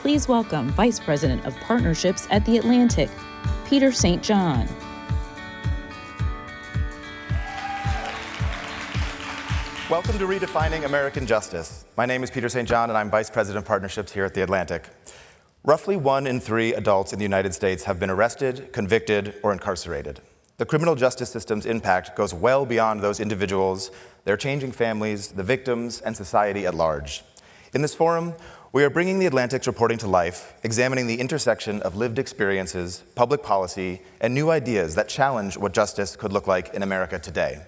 please welcome Vice President of Partnerships at The Atlantic, Peter St. John. Welcome to Redefining American Justice. My name is Peter St. John, and I'm Vice President of Partnerships here at The Atlantic. Roughly 1 in 3 adults in the United States have been arrested, convicted, or incarcerated. The criminal justice system's impact goes well beyond those individuals, their changing families, the victims, and society at large. In this forum, we are bringing The Atlantic's reporting to life, examining the intersection of lived experiences, public policy, and new ideas that challenge what justice could look like in America today.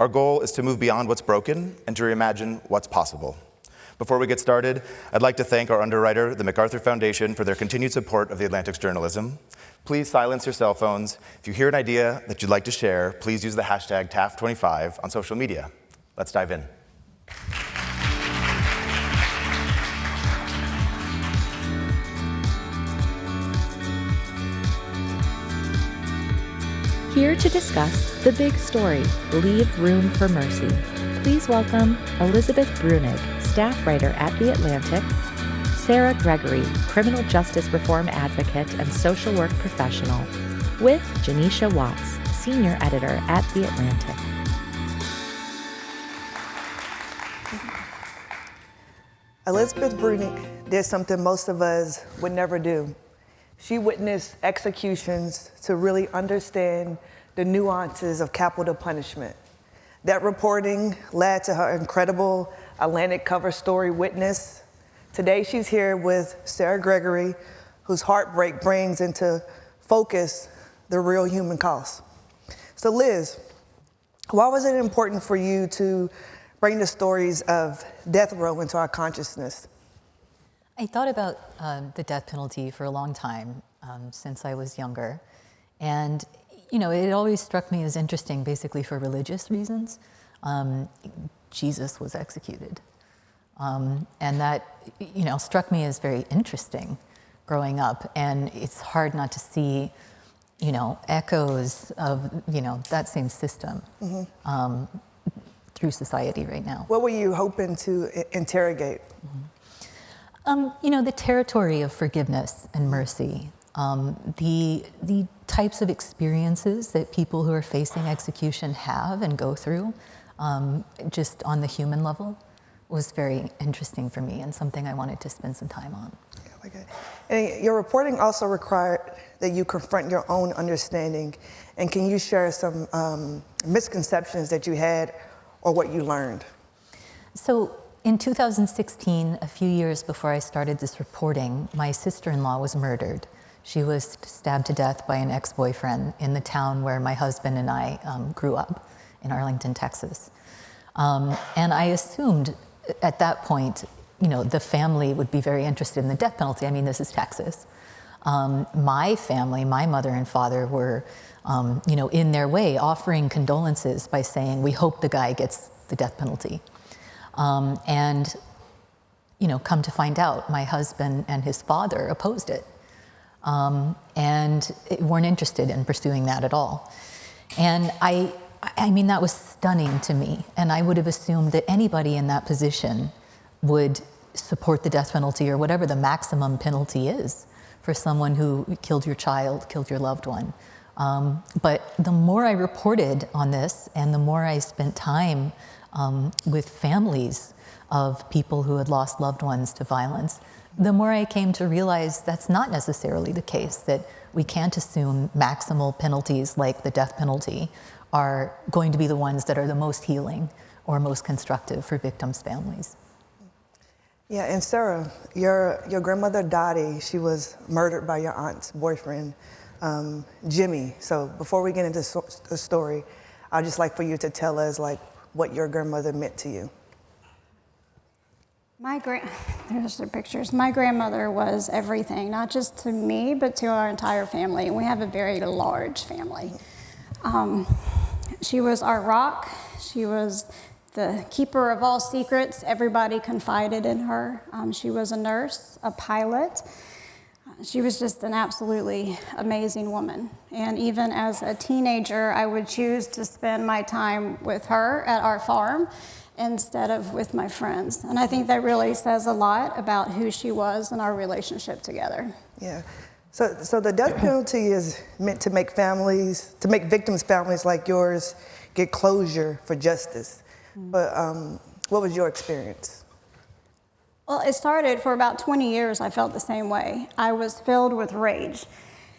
Our goal is to move beyond what's broken and to reimagine what's possible. Before we get started, I'd like to thank our underwriter, the MacArthur Foundation, for their continued support of The Atlantic's journalism. Please silence your cell phones. If you hear an idea that you'd like to share, please use the hashtag TAF25 on social media. Let's dive in. Here to discuss the big story, Leave Room for Mercy. Please welcome Elizabeth Bruenig, staff writer at The Atlantic, Sarah Gregory, criminal justice reform advocate and social work professional, with Janisha Watts, senior editor at The Atlantic. Elizabeth Bruenig did something most of us would never do. She witnessed executions to really understand the nuances of capital punishment. That reporting led to her incredible Atlantic cover story, Witness. Today she's here with Sarah Gregory, whose heartbreak brings into focus the real human cost. So Liz, why was it important for you to bring the stories of death row into our consciousness? I thought about the death penalty for a long time, since I was younger. And, it always struck me as interesting, basically for religious reasons. Jesus was executed. And that, struck me as very interesting growing up. And it's hard not to see, echoes of, that same system through society right now. What were you hoping to interrogate? The territory of forgiveness and mercy, the types of experiences that people who are facing execution have and go through, just on the human level, was very interesting for me and something I wanted to spend some time on. Okay. And your reporting also required that you confront your own understanding. And can you share some misconceptions that you had or what you learned? So in 2016, a few years before I started this reporting, my sister-in-law was murdered. She was stabbed to death by an ex-boyfriend in the town where my husband and I grew up, in Arlington, Texas. And I assumed at that point, the family would be very interested in the death penalty. I mean, this is Texas. My family, my mother and father were, in their way, offering condolences by saying, we hope the guy gets the death penalty. And come to find out, my husband and his father opposed it. And weren't interested in pursuing that at all. And I mean, that was stunning to me. And I would have assumed that anybody in that position would support the death penalty or whatever the maximum penalty is for someone who killed your child, killed your loved one. But the more I reported on this and the more I spent time with families of people who had lost loved ones to violence, the more I came to realize that's not necessarily the case, that we can't assume maximal penalties like the death penalty are going to be the ones that are the most healing or most constructive for victims' families. Yeah, and Sarah, your grandmother Dottie, she was murdered by your aunt's boyfriend, Jimmy. So before we get into the story, I'd just like for you to tell us what your grandmother meant to you. There's the pictures. My grandmother was everything, not just to me, but to our entire family. And we have a very large family. She was our rock. She was the keeper of all secrets. Everybody confided in her. She was a nurse, a pilot. She was just an absolutely amazing woman. And even as a teenager, I would choose to spend my time with her at our farm instead of with my friends. And I think that really says a lot about who she was and our relationship together. Yeah. So the death penalty is meant to make victims' families like yours get closure for justice. But what was your experience? Well, it started for about 20 years, I felt the same way. I was filled with rage.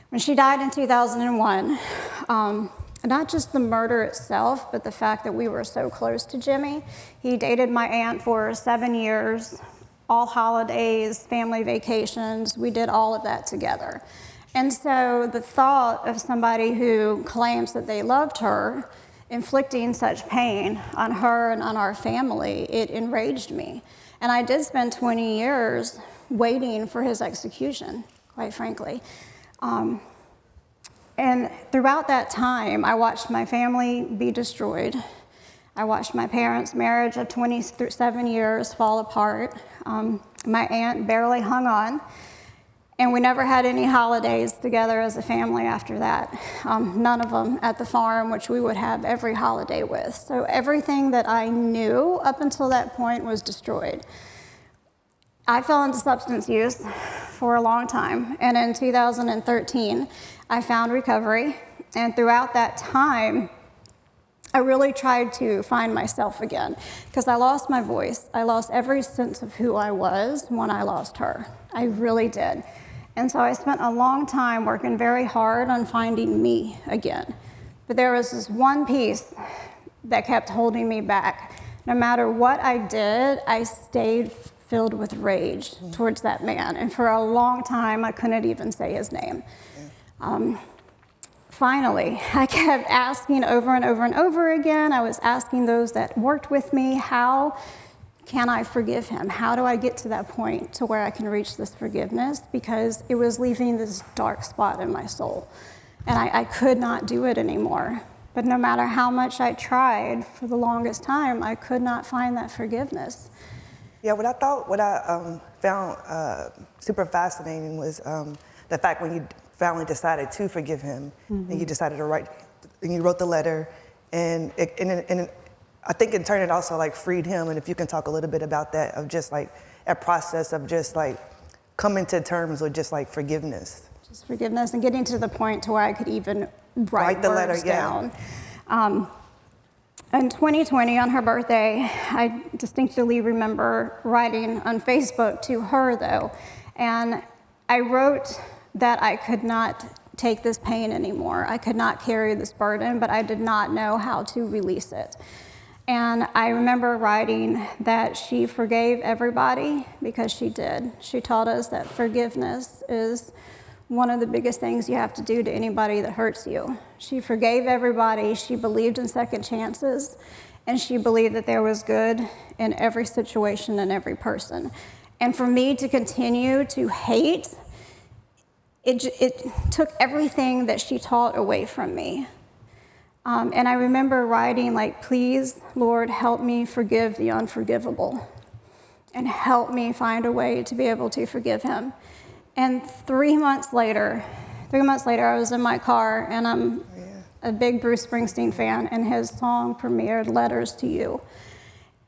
When she died in 2001, not just the murder itself, but the fact that we were so close to Jimmy. He dated my aunt for 7 years, all holidays, family vacations, we did all of that together. And so the thought of somebody who claims that they loved her inflicting such pain on her and on our family, it enraged me. And I did spend 20 years waiting for his execution, quite frankly. And throughout that time, I watched my family be destroyed. I watched my parents' marriage of 27 years fall apart. My aunt barely hung on. And we never had any holidays together as a family after that. None of them at the farm, which we would have every holiday with. So everything that I knew up until that point was destroyed. I fell into substance use for a long time. And in 2013, I found recovery. And throughout that time, I really tried to find myself again because I lost my voice. I lost every sense of who I was when I lost her. I really did. And so I spent a long time working very hard on finding me again. But there was this one piece that kept holding me back. No matter what I did, I stayed filled with rage towards that man. And for a long time, I couldn't even say his name. Finally, I kept asking over and over and over again. I was asking those that worked with me, how can I forgive him? How do I get to that point to where I can reach this forgiveness? Because it was leaving this dark spot in my soul. And I could not do it anymore. But no matter how much I tried, for the longest time, I could not find that forgiveness. Yeah, what I found super fascinating was the fact when you finally decided to forgive him, and you decided to write, and you wrote the letter, and I think in turn it also like freed him. And if you can talk a little bit about that, of just like a process of just like coming to terms with just like forgiveness. Just forgiveness and getting to the point to where I could even write the letter down. In 2020, on her birthday, I distinctly remember writing on Facebook to her, though, and I wrote that I could not take this pain anymore. I could not carry this burden, but I did not know how to release it. And I remember writing that she forgave everybody because she did. She taught us that forgiveness is one of the biggest things you have to do to anybody that hurts you. She forgave everybody. She believed in second chances, and she believed that there was good in every situation and every person. And for me to continue to hate, it took everything that she taught away from me. And I remember writing like, please, Lord, help me forgive the unforgivable and help me find a way to be able to forgive him. And 3 months later, I was in my car, and I'm a big Bruce Springsteen fan, and his song premiered, Letters to You.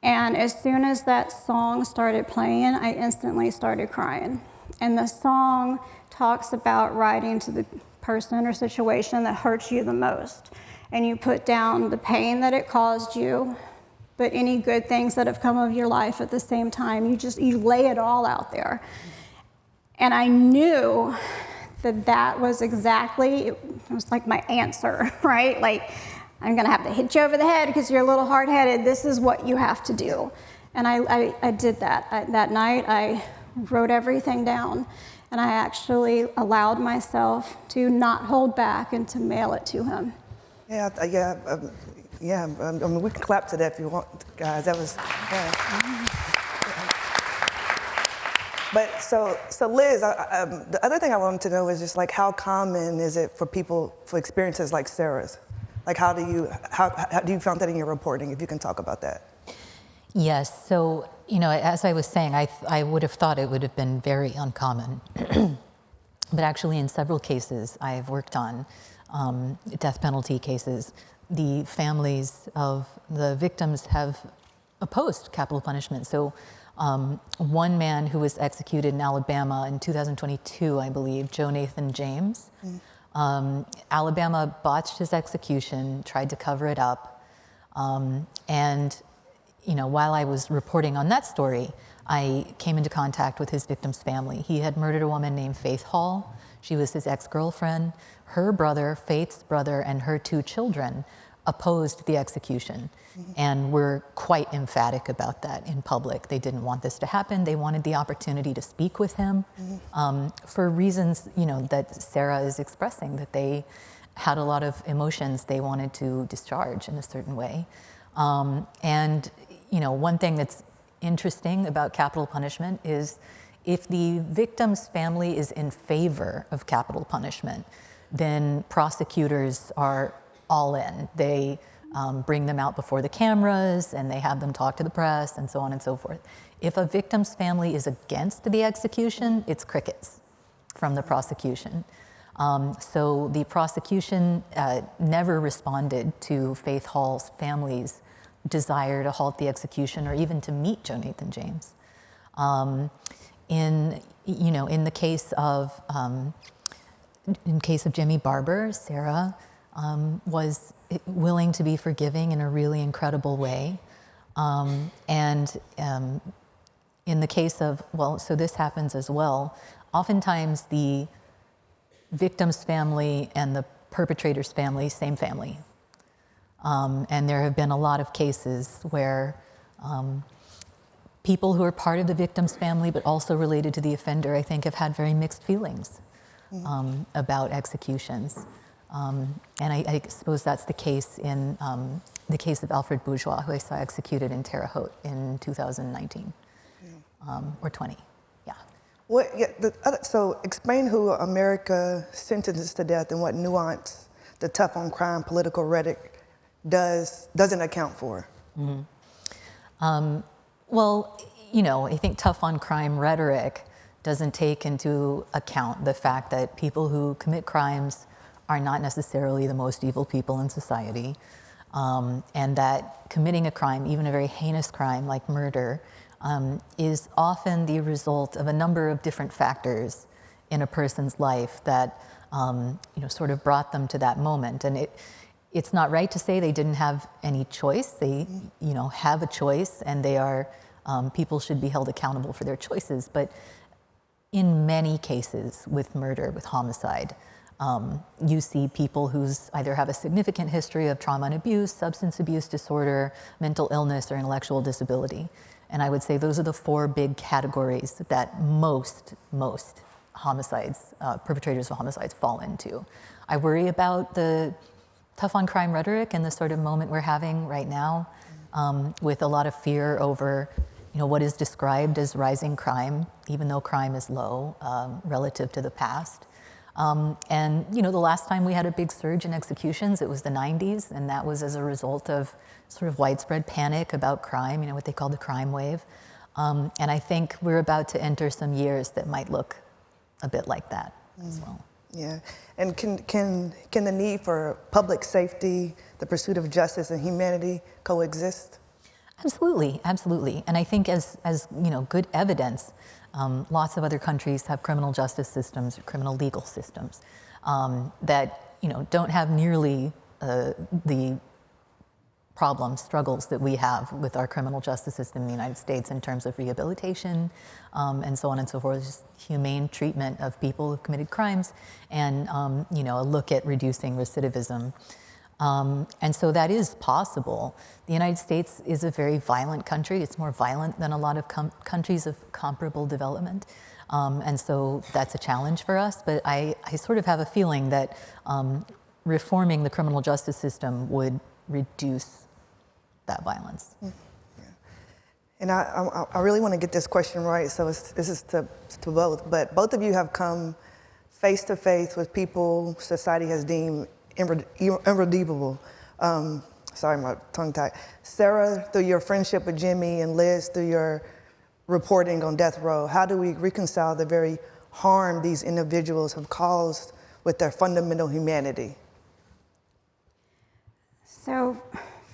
And as soon as that song started playing, I instantly started crying. And the song talks about writing to the person or situation that hurts you the most. And you put down the pain that it caused you, but any good things that have come of your life at the same time. You lay it all out there. And I knew that was exactly, it was like my answer, right? Like, I'm gonna have to hit you over the head because you're a little hard-headed. This is what you have to do. And I did that. That night, I wrote everything down, and I actually allowed myself to not hold back and to mail it to him. I mean, we can clap to that if you want, guys. That was, yeah. But so Liz, the other thing I wanted to know is just like how common is it for people for experiences like Sarah's? Like how do you found that in your reporting? If you can talk about that. Yes. So as I was saying, I would have thought it would have been very uncommon, but actually in several cases I've worked on death penalty cases, the families of the victims have opposed capital punishment. So one man who was executed in Alabama in 2022, I believe, Joe Nathan James, Alabama botched his execution, tried to cover it up. And while I was reporting on that story, I came into contact with his victim's family. He had murdered a woman named Faith Hall. She was his ex-girlfriend. Her brother, Faith's brother, and her 2 children opposed the execution and were quite emphatic about that in public. They didn't want this to happen. They wanted the opportunity to speak with him for reasons, that Sarah is expressing, that they had a lot of emotions they wanted to discharge in a certain way. And one thing that's interesting about capital punishment is if the victim's family is in favor of capital punishment, then prosecutors are all in. They bring them out before the cameras and they have them talk to the press and so on and so forth. If a victim's family is against the execution, it's crickets from the prosecution. So the prosecution never responded to Faith Hall's family's desire to halt the execution or even to meet Joe Nathan James. In the case of Jimmy Barber, Sarah was willing to be forgiving in a really incredible way. In the case of, so this happens as well, oftentimes the victim's family and the perpetrator's family, same family. And there have been a lot of cases where people who are part of the victim's family but also related to the offender, I think, have had very mixed feelings about executions. And I suppose that's the case in the case of Alfred Bourgeois, who I saw executed in Terre Haute in 2019, or 20, yeah. So explain who America sentences to death and what nuance the tough on crime political rhetoric doesn't account for. I think tough on crime rhetoric doesn't take into account the fact that people who commit crimes are not necessarily the most evil people in society, and that committing a crime, even a very heinous crime like murder, is often the result of a number of different factors in a person's life that sort of brought them to that moment. And it's not right to say they didn't have any choice. They have a choice, and they are people should be held accountable for their choices. But in many cases with murder, with homicide, you see people who either have a significant history of trauma and abuse, substance abuse disorder, mental illness, or intellectual disability. And I would say those are the 4 big categories that most homicides, perpetrators of homicides fall into. I worry about the tough on crime rhetoric and the sort of moment we're having right now, with a lot of fear over what is described as rising crime, even though crime is low relative to the past. And the last time we had a big surge in executions, it was the 90s, and that was as a result of sort of widespread panic about crime, what they call the crime wave. And I think we're about to enter some years that might look a bit like that as well. Yeah, and can the need for public safety, the pursuit of justice and humanity coexist? Absolutely. And I think as good evidence, lots of other countries have criminal justice systems or criminal legal systems that don't have nearly the struggles that we have with our criminal justice system in the United States in terms of rehabilitation and so on and so forth, just humane treatment of people who've committed crimes and a look at reducing recidivism. And so that is possible. The United States is a very violent country. It's more violent than a lot of countries of comparable development. And so that's a challenge for us. But I sort of have a feeling that reforming the criminal justice system would reduce that violence. Yeah. And I really want to get this question right, so this is to both. But both of you have come face to face with people society has deemed irredeemable. Sorry, my tongue tied. Sarah, through your friendship with Jimmy, and Liz, through your reporting on death row, how do we reconcile the very harm these individuals have caused with their fundamental humanity? So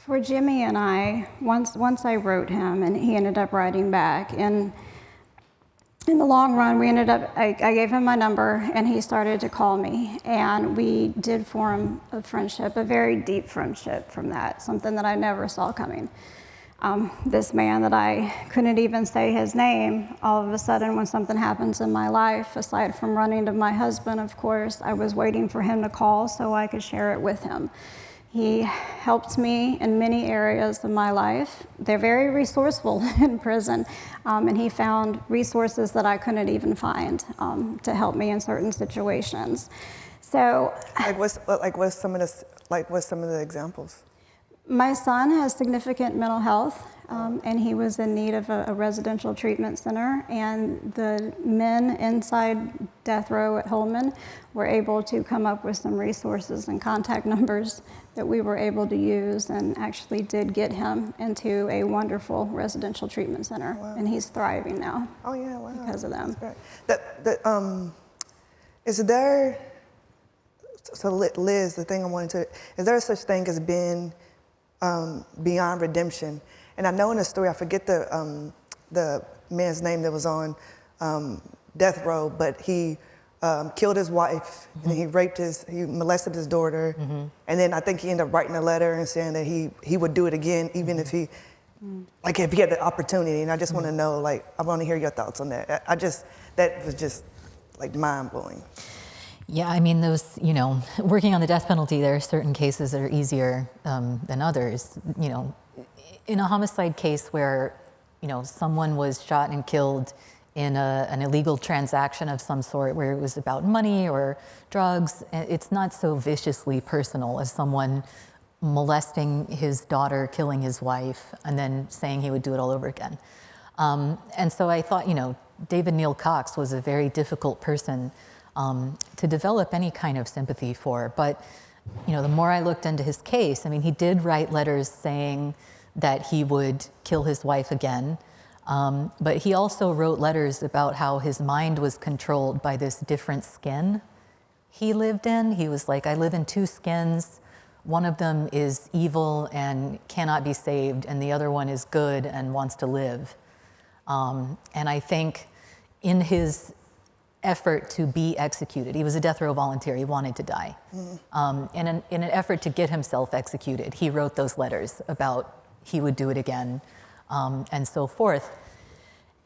For Jimmy and I, once I wrote him and he ended up writing back, and in the long run, I gave him my number and he started to call me, and we did form a friendship, a very deep friendship from that, something that I never saw coming. This man that I couldn't even say his name, all of a sudden when something happens in my life, aside from running to my husband, of course, I was waiting for him to call so I could share it with him. He helped me in many areas of my life. They're very resourceful in prison, and he found resources that I couldn't even find to help me in certain situations. So, what's some of the examples? My son has significant mental health, and he was in need of a residential treatment center, and the men inside death row at Holman were able to come up with some resources and contact numbers that we were able to use, and actually did get him into a wonderful residential treatment center. Wow. And he's thriving now. Oh yeah, wow. Because of them. Is there, so Liz, the thing I wanted to, is there such thing as being beyond redemption? And I know in the story, I forget the man's name that was on death row, but he killed his wife, and he molested his daughter, and then I think he ended up writing a letter and saying that he would do it again, even if he had the opportunity. And I just want to know, I want to hear your thoughts on that. That was just mind blowing. Yeah, I mean, those, working on the death penalty, there are certain cases that are easier than others. In a homicide case where, someone was shot and killed in an illegal transaction of some sort, where it was about money or drugs, it's not so viciously personal as someone molesting his daughter, killing his wife, and then saying he would do it all over again. And so I thought, David Neal Cox was a very difficult person to develop any kind of sympathy for. But, the more I looked into his case, he did write letters saying that he would kill his wife again. But he also wrote letters about how his mind was controlled by this different skin he lived in. He was like, I live in two skins. One of them is evil and cannot be saved, and the other one is good and wants to live. And I think in his effort to be executed, he was a death row volunteer, he wanted to die. In an effort to get himself executed, he wrote those letters about he would do it again, and so forth.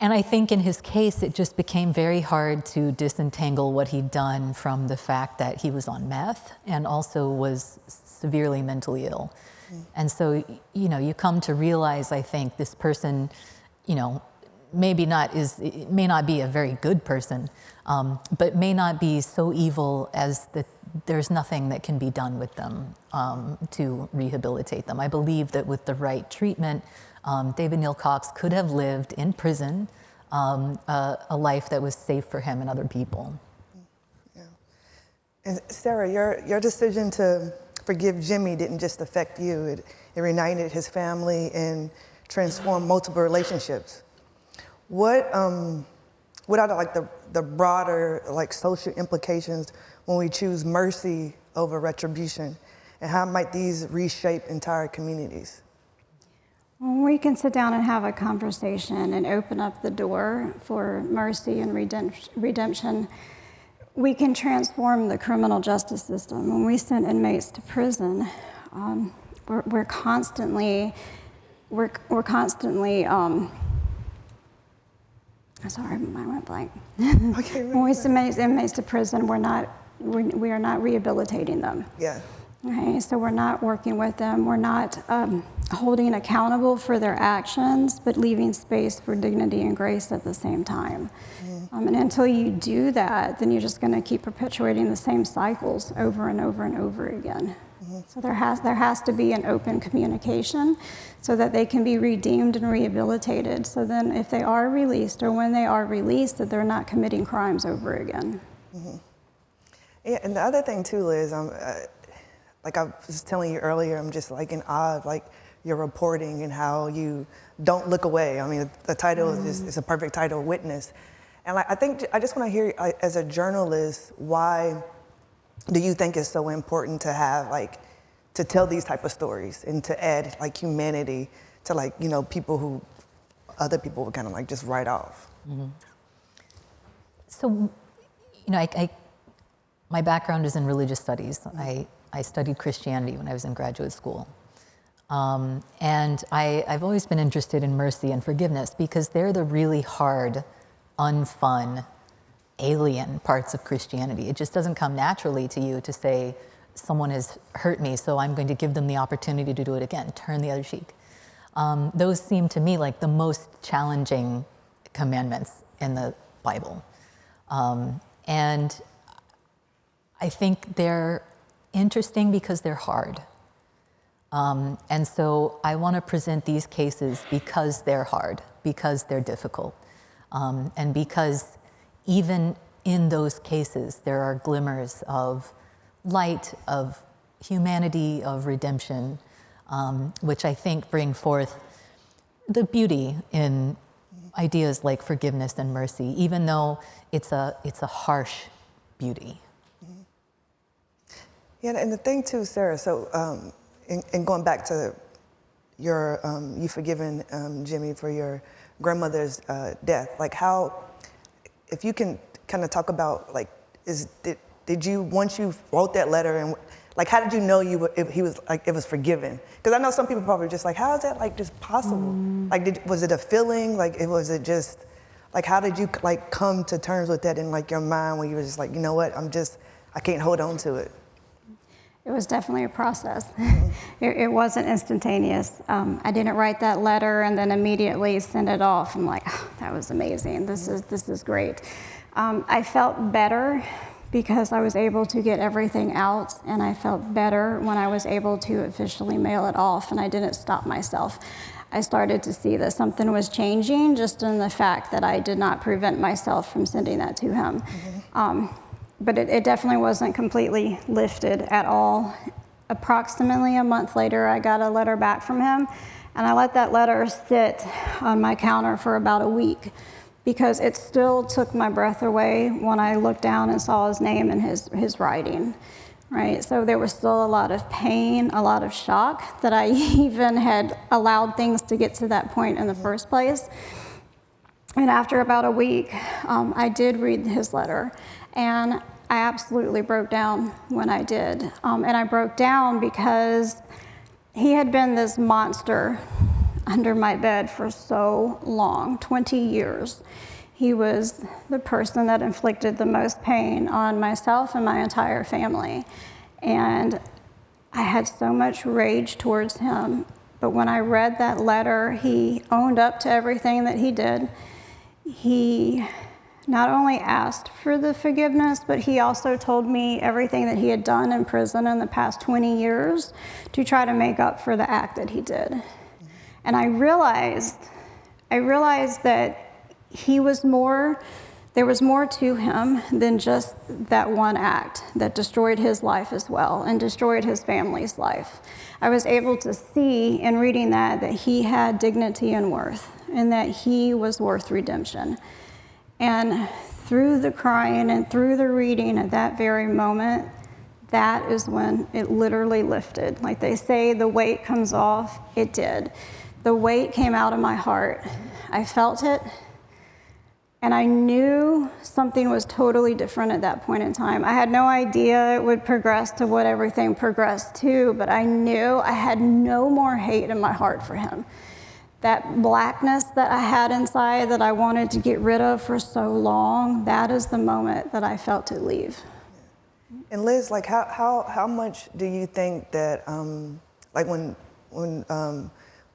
And I think in his case, it just became very hard to disentangle what he'd done from the fact that he was on meth and also was severely mentally ill. And so, you come to realize, I think, this person, may not be a very good person, but may not be so evil as that there's nothing that can be done with them to rehabilitate them. I believe that with the right treatment, David Neal Cox could have lived in prison a life that was safe for him and other people. Yeah. And Sarah, your decision to forgive Jimmy didn't just affect you. It reunited his family and transformed multiple relationships. What are the broader social implications when we choose mercy over retribution, and how might these reshape entire communities? When we can sit down and have a conversation and open up the door for mercy and redemption, we can transform the criminal justice system. When we send inmates to prison, we're constantly. Sorry, I went blank. Okay, when we send inmates to prison, we are not rehabilitating them. Yeah. Okay, so we're not working with them. We're not holding accountable for their actions, but leaving space for dignity and grace at the same time. And until you do that, then you're just going to keep perpetuating the same cycles over and over and over again. So there has to be an open communication so that they can be redeemed and rehabilitated. So then if they are released, or when they are released, that they're not committing crimes over again. Yeah, and the other thing too, Liz, like I was telling you earlier, I'm just in awe of your reporting and how you don't look away. The title is a perfect title, Witness. And I just want to hear, as a journalist, why do you think it's so important to have to tell these type of stories and to add like humanity to like, you know, people who other people would kind of like just write off. Mm-hmm. So, you know, my background is in religious studies. I studied Christianity when I was in graduate school. And I've always been interested in mercy and forgiveness because they're the really hard, unfun, alien parts of Christianity. It just doesn't come naturally to you to say, someone has hurt me, so I'm going to give them the opportunity to do it again, turn the other cheek. Those seem to me like the most challenging commandments in the Bible. And I think they're interesting because they're hard. And so I want to present these cases because they're hard, because they're difficult, and because even in those cases, there are glimmers of light, of humanity, of redemption, which I think bring forth the beauty in ideas like forgiveness and mercy, even though it's a harsh beauty. Yeah, and the thing too, Sarah, so in going back to your, you forgiving Jimmy for your grandmother's death, like how, if you can kind of talk about like, did you, once you wrote that letter and like, how did you know he was like, it was forgiven? Because I know some people probably just like, how is that like just possible? Like, was it a feeling? Like, was it just, like, how did you like come to terms with that in like your mind when you were just like, you know what, I can't hold on to it? It was definitely a process. It wasn't instantaneous. I didn't write that letter and then immediately send it off. I'm like, oh, that was amazing. This is great. I felt better because I was able to get everything out, and I felt better when I was able to officially mail it off, and I didn't stop myself. I started to see that something was changing just in the fact that I did not prevent myself from sending that to him. But it definitely wasn't completely lifted at all. Approximately a month later, I got a letter back from him, and I let that letter sit on my counter for about a week because it still took my breath away when I looked down and saw his name and his writing, right? So there was still a lot of pain, a lot of shock that I even had allowed things to get to that point in the first place. And after about a week, I did read his letter, and I absolutely broke down when I did. And I broke down because he had been this monster under my bed for so long, 20 years. He was the person that inflicted the most pain on myself and my entire family. And I had so much rage towards him. But when I read that letter, he owned up to everything that he did. He not only asked for the forgiveness, but he also told me everything that he had done in prison in the past 20 years to try to make up for the act that he did. And I realized that there was more to him than just that one act that destroyed his life as well and destroyed his family's life. I was able to see in reading that he had dignity and worth, and that he was worth redemption. And through the crying and through the reading at that very moment, that is when it literally lifted. Like they say, the weight comes off. It did. The weight came out of my heart. I felt it, and I knew something was totally different at that point in time. I had no idea it would progress to what everything progressed to, but I knew I had no more hate in my heart for him. That blackness that I had inside that I wanted to get rid of for so long, that is the moment that I felt it leave. And Liz, like how much do you think that, like when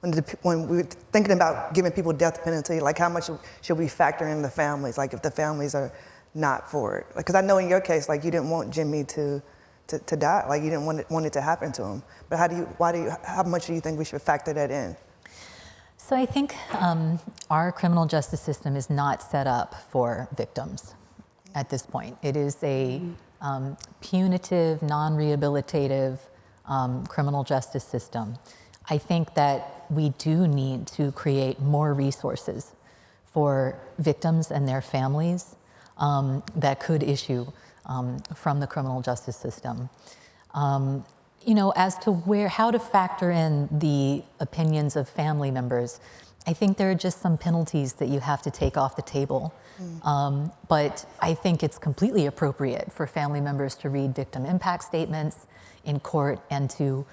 we're thinking about giving people death penalty, like how much should we factor in the families? Like if the families are not for it, like because I know in your case, like you didn't want Jimmy to die, like you didn't want it to happen to him. But how much do you think we should factor that in? So I think our criminal justice system is not set up for victims at this point. It is a punitive, non-rehabilitative criminal justice system. I think that we do need to create more resources for victims and their families that could issue from the criminal justice system. as to how to factor in the opinions of family members, I think there are just some penalties that you have to take off the table. But I think it's completely appropriate for family members to read victim impact statements in court and to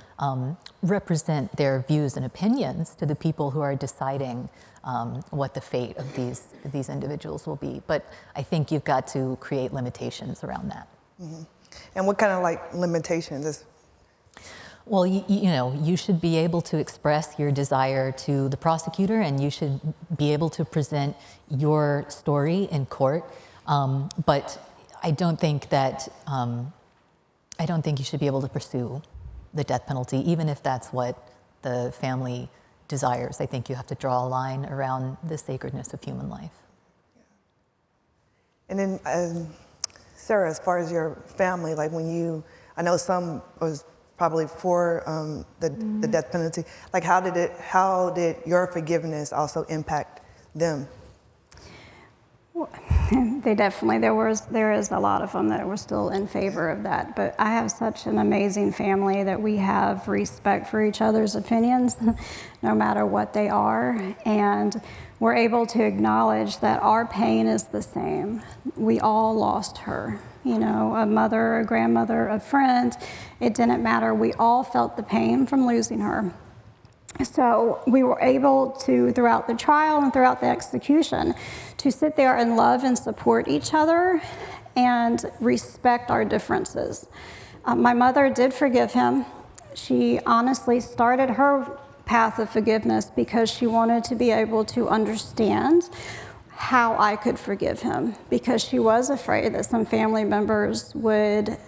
represent their views and opinions to the people who are deciding what the fate of these individuals will be. But I think you've got to create limitations around that. Mm-hmm. And what kind of limitations? Well, you should be able to express your desire to the prosecutor, and you should be able to present your story in court. But I don't think you should be able to pursue the death penalty, even if that's what the family desires. I think you have to draw a line around the sacredness of human life. And then, Sarah, as far as your family, I know some was probably for the death penalty. How did your forgiveness also impact them? Well, there is a lot of them that were still in favor of that. But I have such an amazing family that we have respect for each other's opinions, no matter what they are. And we're able to acknowledge that our pain is the same. We all lost her. A mother, a grandmother, a friend, it didn't matter. We all felt the pain from losing her. So we were able to, throughout the trial and throughout the execution, to sit there and love and support each other and respect our differences. My mother did forgive him. She honestly started her path of forgiveness because she wanted to be able to understand how I could forgive him, because she was afraid that some family members would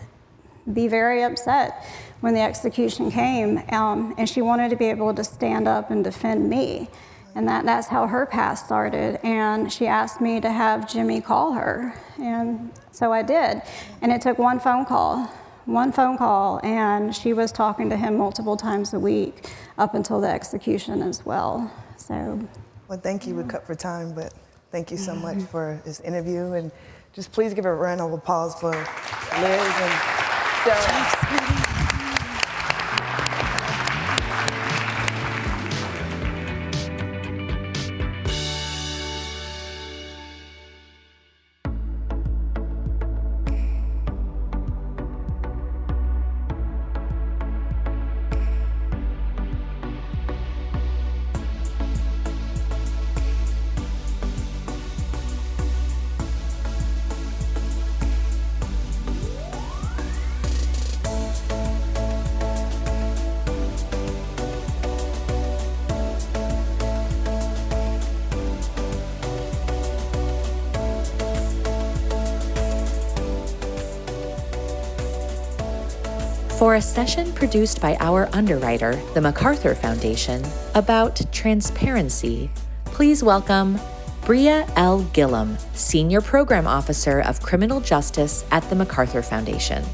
be very upset when the execution came, and she wanted to be able to stand up and defend me. And that's how her path started. And she asked me to have Jimmy call her, and so I did. And it took one phone call, and she was talking to him multiple times a week up until the execution as well. So. Well, thank you. We're cut for time, but thank you so much for this interview. And just please give a round of applause for Liz and Sarah. For a session produced by our underwriter, the MacArthur Foundation, about transparency, please welcome Bria L. Gillum, Senior Program Officer of Criminal Justice at the MacArthur Foundation.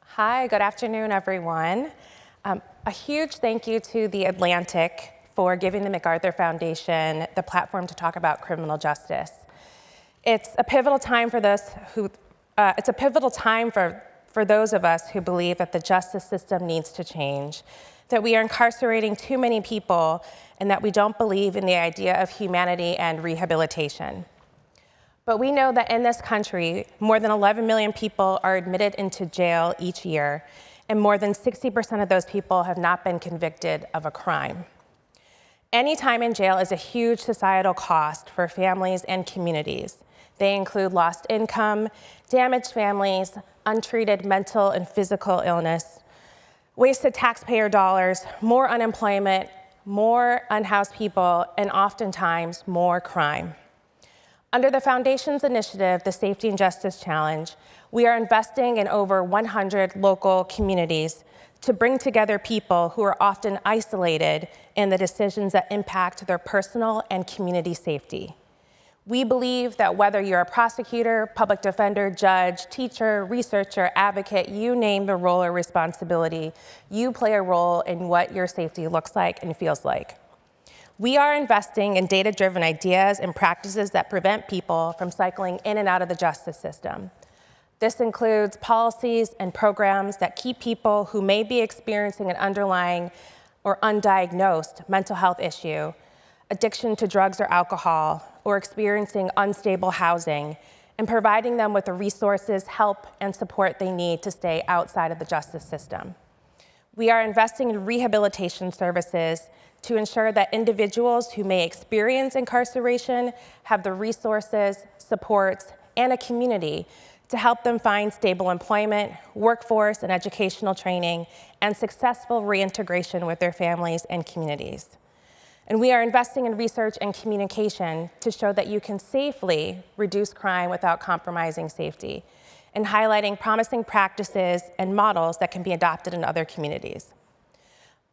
Hi, good afternoon, everyone. A huge thank you to The Atlantic for giving the MacArthur Foundation the platform to talk about criminal justice. It's a pivotal time for those of us who believe that the justice system needs to change, that we are incarcerating too many people, and that we don't believe in the idea of humanity and rehabilitation. But we know that in this country, more than 11 million people are admitted into jail each year, and more than 60% of those people have not been convicted of a crime. Any time in jail is a huge societal cost for families and communities. They include lost income, damaged families, untreated mental and physical illness, wasted taxpayer dollars, more unemployment, more unhoused people, and oftentimes more crime. Under the Foundation's initiative, the Safety and Justice Challenge, we are investing in over 100 local communities to bring together people who are often isolated in the decisions that impact their personal and community safety. We believe that whether you're a prosecutor, public defender, judge, teacher, researcher, advocate, you name the role or responsibility, you play a role in what your safety looks like and feels like. We are investing in data-driven ideas and practices that prevent people from cycling in and out of the justice system. This includes policies and programs that keep people who may be experiencing an underlying or undiagnosed mental health issue, addiction to drugs or alcohol, or experiencing unstable housing, and providing them with the resources, help, and support they need to stay outside of the justice system. We are investing in rehabilitation services to ensure that individuals who may experience incarceration have the resources, supports, and a community to help them find stable employment, workforce and educational training, and successful reintegration with their families and communities. And we are investing in research and communication to show that you can safely reduce crime without compromising safety, and highlighting promising practices and models that can be adopted in other communities.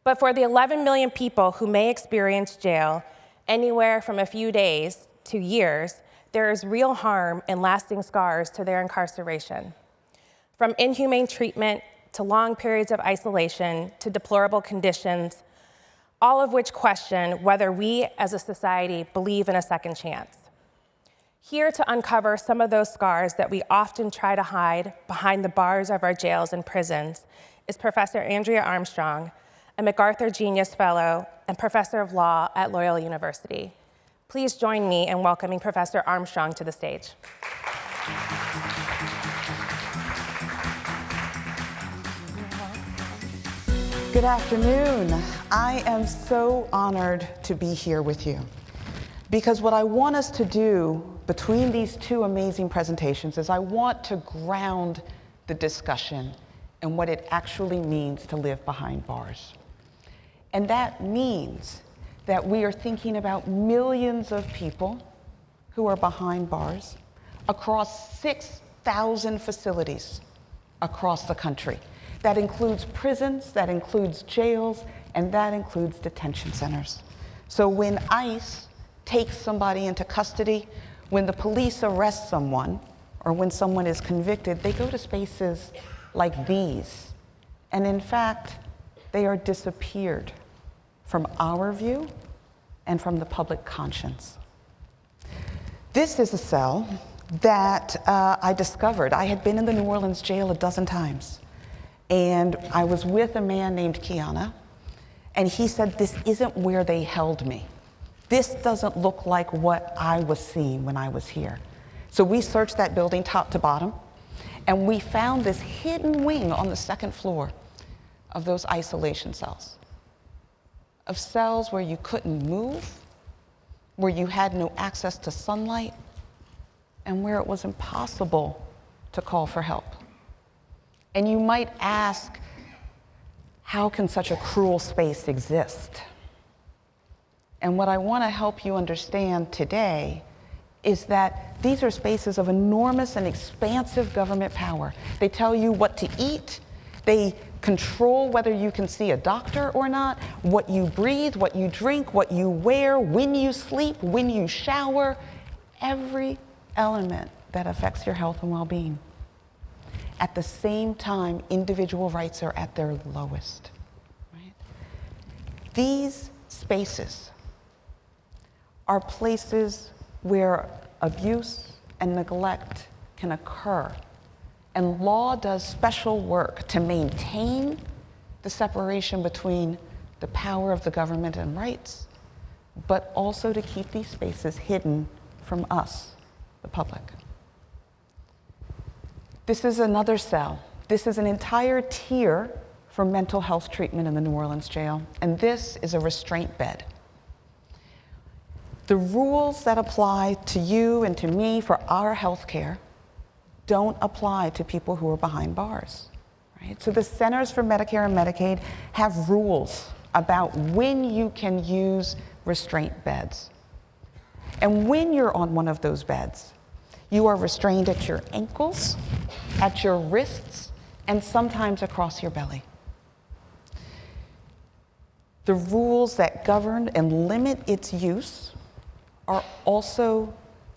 But for the 11 million people who may experience jail anywhere from a few days to years, there is real harm and lasting scars to their incarceration. From inhumane treatment to long periods of isolation to deplorable conditions, all of which question whether we as a society believe in a second chance. Here to uncover some of those scars that we often try to hide behind the bars of our jails and prisons is Professor Andrea Armstrong, a MacArthur Genius Fellow and Professor of Law at Loyola University. Please join me in welcoming Professor Armstrong to the stage. Good afternoon. I am so honored to be here with you because what I want us to do between these two amazing presentations is I want to ground the discussion and what it actually means to live behind bars. And that means that we are thinking about millions of people who are behind bars across 6,000 facilities across the country. That includes prisons, that includes jails, and that includes detention centers. So when ICE takes somebody into custody, when the police arrest someone, or when someone is convicted, they go to spaces like these. And in fact, they are disappeared from our view and from the public conscience. This is a cell that I discovered. I had been in the New Orleans jail a dozen times. And I was with a man named Kiana, and he said, this isn't where they held me. This doesn't look like what I was seeing when I was here. So we searched that building top to bottom, and we found this hidden wing on the second floor of those isolation cells, of cells where you couldn't move, where you had no access to sunlight, and where it was impossible to call for help. And you might ask, how can such a cruel space exist? And what I want to help you understand today is that these are spaces of enormous and expansive government power. They tell you what to eat. They control whether you can see a doctor or not, what you breathe, what you drink, what you wear, when you sleep, when you shower, every element that affects your health and well-being. At the same time, individual rights are at their lowest. Right? These spaces are places where abuse and neglect can occur. And law does special work to maintain the separation between the power of the government and rights, but also to keep these spaces hidden from us, the public. This is another cell. This is an entire tier for mental health treatment in the New Orleans jail, and this is a restraint bed. The rules that apply to you and to me for our health care don't apply to people who are behind bars, right? So the Centers for Medicare and Medicaid have rules about when you can use restraint beds. And when you're on one of those beds, you are restrained at your ankles, at your wrists, and sometimes across your belly. The rules that govern and limit its use are also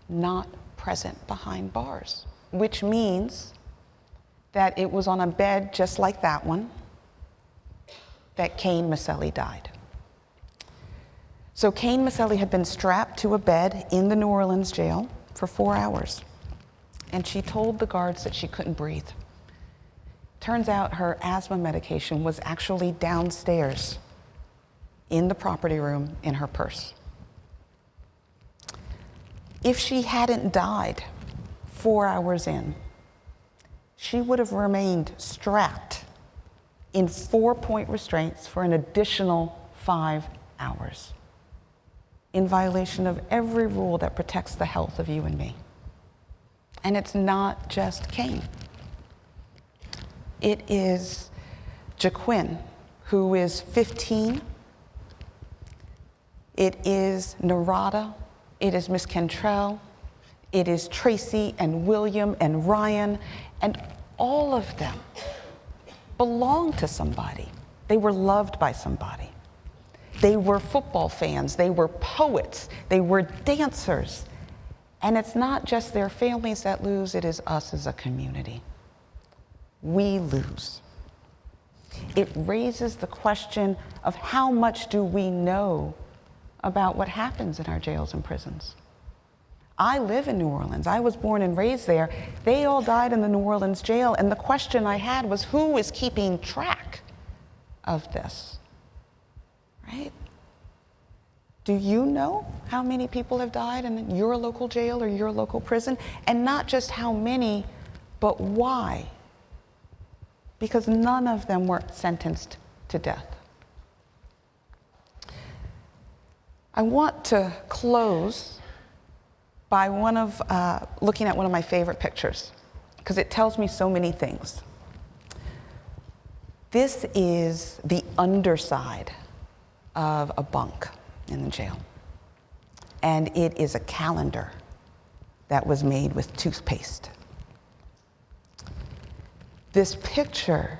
not present behind bars, which means that it was on a bed just like that one that Cain Maselli died. So Cain Maselli had been strapped to a bed in the New Orleans jail for 4 hours, and she told the guards that she couldn't breathe. Turns out her asthma medication was actually downstairs in the property room in her purse. If she hadn't died 4 hours in, she would have remained strapped in 4-point restraints for an additional 5 hours, in violation of every rule that protects the health of you and me. And it's not just Cain. It is Jaquin, who is 15. It is Narada. It is Miss Cantrell. It is Tracy and William and Ryan, and all of them belonged to somebody. They were loved by somebody. They were football fans. They were poets. They were dancers. And it's not just their families that lose, it is us as a community. We lose. It raises the question of how much do we know about what happens in our jails and prisons. I live in New Orleans. I was born and raised there. They all died in the New Orleans jail, and the question I had was, who is keeping track of this? Right? Do you know how many people have died in your local jail or your local prison? And not just how many, but why? Because none of them were sentenced to death. I want to close by looking at one of my favorite pictures, because it tells me so many things. This is the underside of a bunk in the jail. And it is a calendar that was made with toothpaste. This picture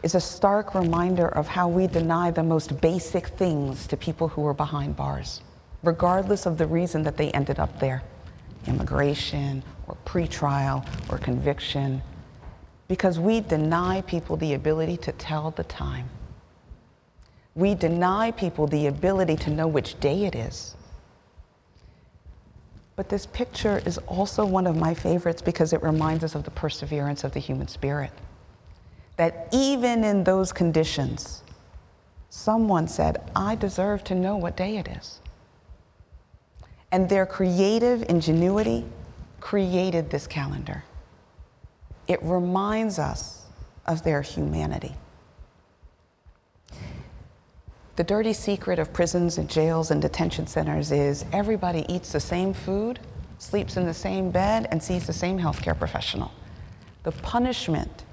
is a stark reminder of how we deny the most basic things to people who are behind bars, regardless of the reason that they ended up there, immigration or pretrial or conviction, because we deny people the ability to tell the time. We deny people the ability to know which day it is. But this picture is also one of my favorites because it reminds us of the perseverance of the human spirit. That even in those conditions, someone said, I deserve to know what day it is. And their creative ingenuity created this calendar. It reminds us of their humanity. The dirty secret of prisons and jails and detention centers is everybody eats the same food, sleeps in the same bed, and sees the same healthcare professional. The punishment,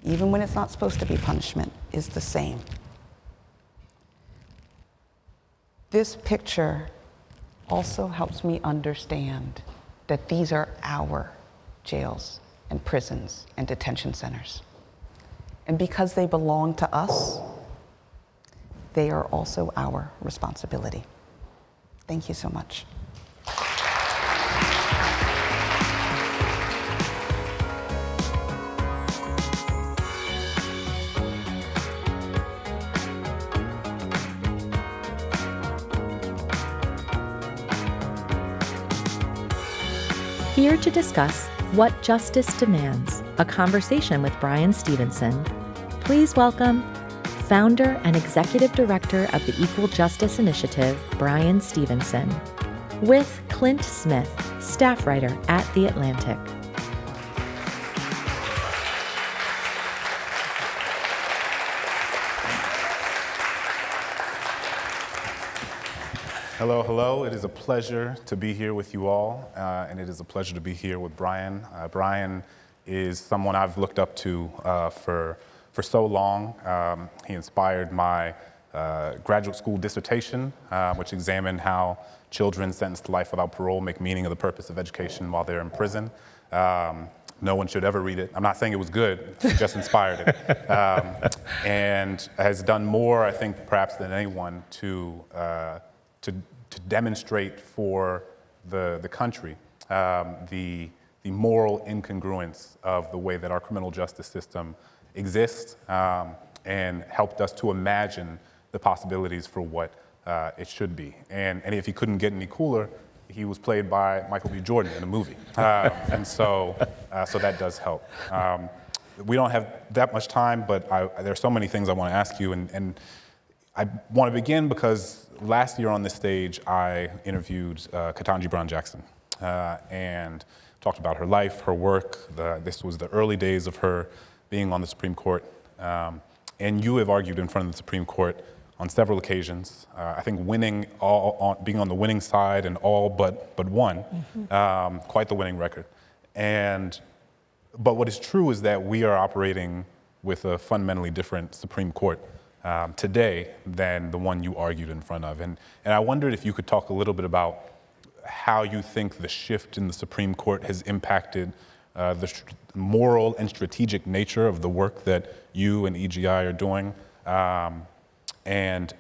even when it's not supposed to be punishment, is the same. This picture also helps me understand that these are our jails and prisons and detention centers. And because they belong to us, they are also our responsibility. Thank you so much. Here to discuss What Justice Demands, a conversation with Bryan Stevenson. Please welcome Founder and Executive Director of the Equal Justice Initiative, Bryan Stevenson, with Clint Smith, staff writer at The Atlantic. Hello, hello. It is a pleasure to be here with you all, and it is a pleasure to be here with Bryan. Bryan is someone I've looked up to for so long. He inspired my graduate school dissertation, which examined how children sentenced to life without parole make meaning of the purpose of education while they're in prison. No one should ever read it. I'm not saying it was good, it just inspired it. And has done more, I think, perhaps than anyone to demonstrate for the country the moral incongruence of the way that our criminal justice system exists, and helped us to imagine the possibilities for what it should be. And if he couldn't get any cooler, he was played by Michael B. Jordan in a movie. And so that does help. We don't have that much time, but there's so many things I want to ask you. And I want to begin because last year on this stage, I interviewed Ketanji Brown Jackson and talked about her life, her work. This was the early days of her being on the Supreme Court. And you have argued in front of the Supreme Court on several occasions. I think being on the winning side and all but one, quite the winning record. But what is true is that we are operating with a fundamentally different Supreme Court today than the one you argued in front of. And I wondered if you could talk a little bit about how you think the shift in the Supreme Court has impacted the moral and strategic nature of the work that you and EGI are doing, and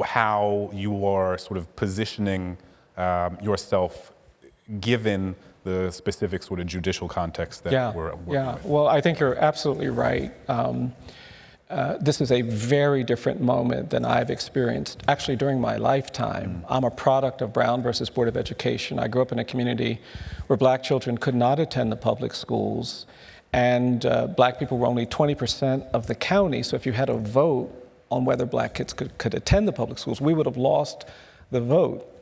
how you are sort of positioning yourself given the specific sort of judicial context that we're working with. Well, I think you're absolutely right. This is a very different moment than I've experienced actually during my lifetime. I'm a product of Brown versus Board of Education. I grew up in a community where black children could not attend the public schools, and black people were only 20% of the county. So if you had a vote on whether black kids could attend the public schools, we would have lost the vote.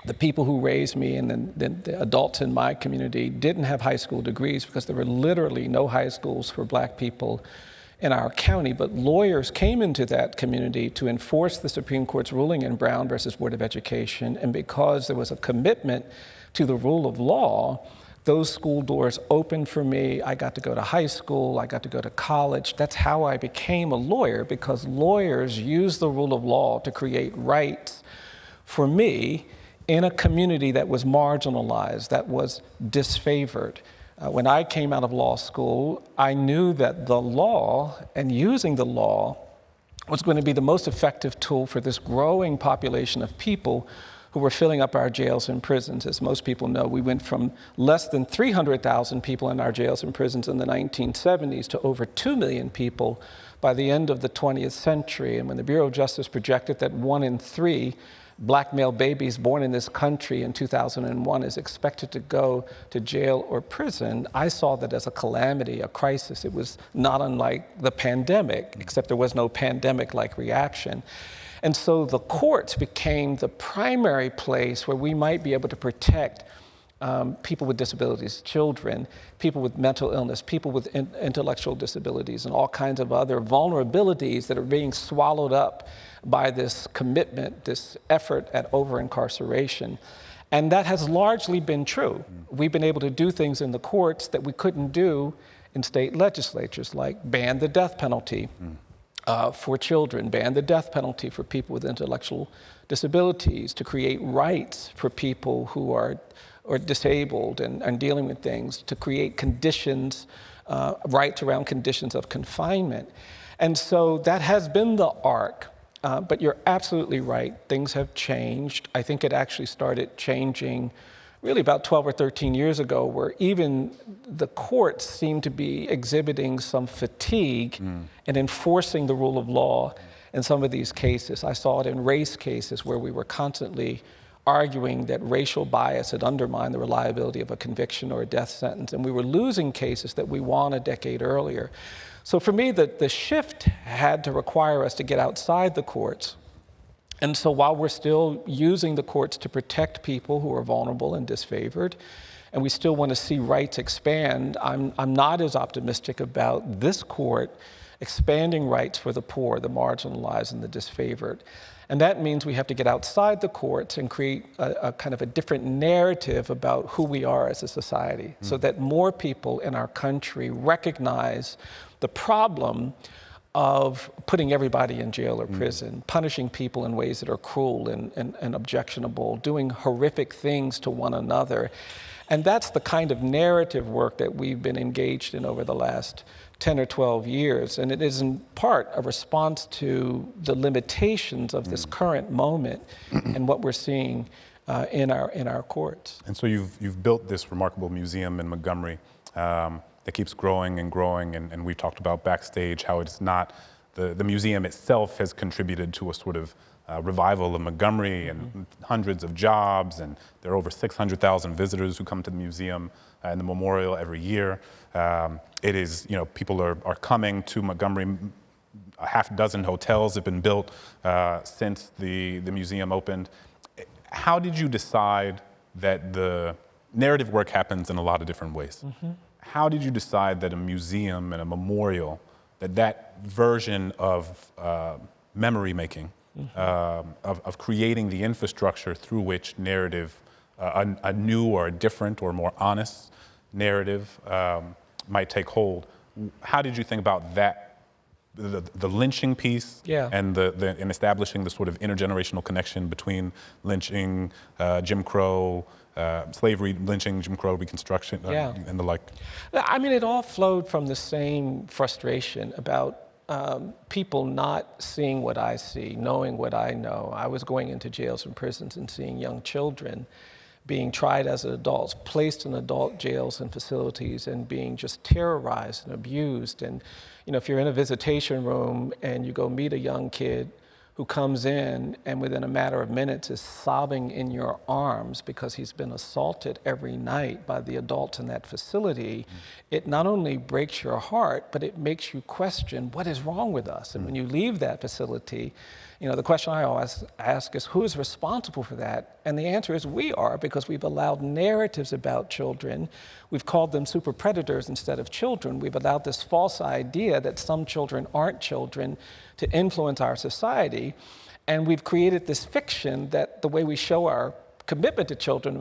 The people who raised me and the adults in my community didn't have high school degrees because there were literally no high schools for black people in our county. But lawyers came into that community to enforce the Supreme Court's ruling in Brown versus Board of Education. And because there was a commitment to the rule of law, those school doors opened for me. I got to go to high school, I got to go to college. That's how I became a lawyer, because lawyers use the rule of law to create rights for me in a community that was marginalized, that was disfavored. When I came out of law school, I knew that the law and using the law was going to be the most effective tool for this growing population of people who were filling up our jails and prisons. As most people know, we went from less than 300,000 people in our jails and prisons in the 1970s to over 2 million people by the end of the 20th century. And when the Bureau of Justice projected that 1 in 3 black male babies born in this country in 2001 is expected to go to jail or prison, I saw that as a calamity, a crisis. It was not unlike the pandemic, except there was no pandemic-like reaction. And so the courts became the primary place where we might be able to protect people with disabilities, children, people with mental illness, people with intellectual disabilities, and all kinds of other vulnerabilities that are being swallowed up by this commitment, this effort at over-incarceration. And that has largely been true. We've been able to do things in the courts that we couldn't do in state legislatures, like ban the death penalty for children, ban the death penalty for people with intellectual disabilities, to create rights for people who are disabled and dealing with things, to create conditions, rights around conditions of confinement. And so that has been the arc. But you're absolutely right, things have changed. I think it actually started changing really about 12 or 13 years ago, where even the courts seem to be exhibiting some fatigue in enforcing the rule of law in some of these cases. I saw it in race cases where we were constantly arguing that racial bias had undermined the reliability of a conviction or a death sentence, and we were losing cases that we won a decade earlier. So for me, the shift had to require us to get outside the courts. And so while we're still using the courts to protect people who are vulnerable and disfavored, and we still want to see rights expand, I'm not as optimistic about this court expanding rights for the poor, the marginalized, and the disfavored. And that means we have to get outside the courts and create a kind of a different narrative about who we are as a society, so that more people in our country recognize the problem of putting everybody in jail or prison, punishing people in ways that are cruel and objectionable, doing horrific things to one another. And that's the kind of narrative work that we've been engaged in over the last 10 or 12 years. And it is in part a response to the limitations of this current moment and what we're seeing in our courts. And so you've built this remarkable museum in Montgomery that keeps growing and growing, and we've talked about backstage how it's not, the museum itself has contributed to a sort of revival of Montgomery and hundreds of jobs, and there are over 600,000 visitors who come to the museum and the memorial every year. It is, people are coming to Montgomery. A half dozen hotels have been built since the museum opened. How did you decide that the narrative work happens in a lot of different ways? How did you decide that a museum and a memorial, that version of memory making, of creating the infrastructure through which narrative, a new or a different or more honest narrative might take hold? How did you think about that? The lynching piece, and in establishing the sort of intergenerational connection between lynching, Jim Crow, slavery, lynching, Jim Crow, Reconstruction, and the like. I mean, it all flowed from the same frustration about people not seeing what I see, knowing what I know. I was going into jails and prisons and seeing young children being tried as adults, placed in adult jails and facilities, and being just terrorized and abused. And if you're in a visitation room and you go meet a young kid who comes in and within a matter of minutes is sobbing in your arms because he's been assaulted every night by the adults in that facility, it not only breaks your heart, but it makes you question what is wrong with us. And when you leave that facility, the question I always ask is, who is responsible for that? And the answer is we are, because we've allowed narratives about children. We've called them super predators instead of children. We've allowed this false idea that some children aren't children to influence our society. And we've created this fiction that the way we show our commitment to children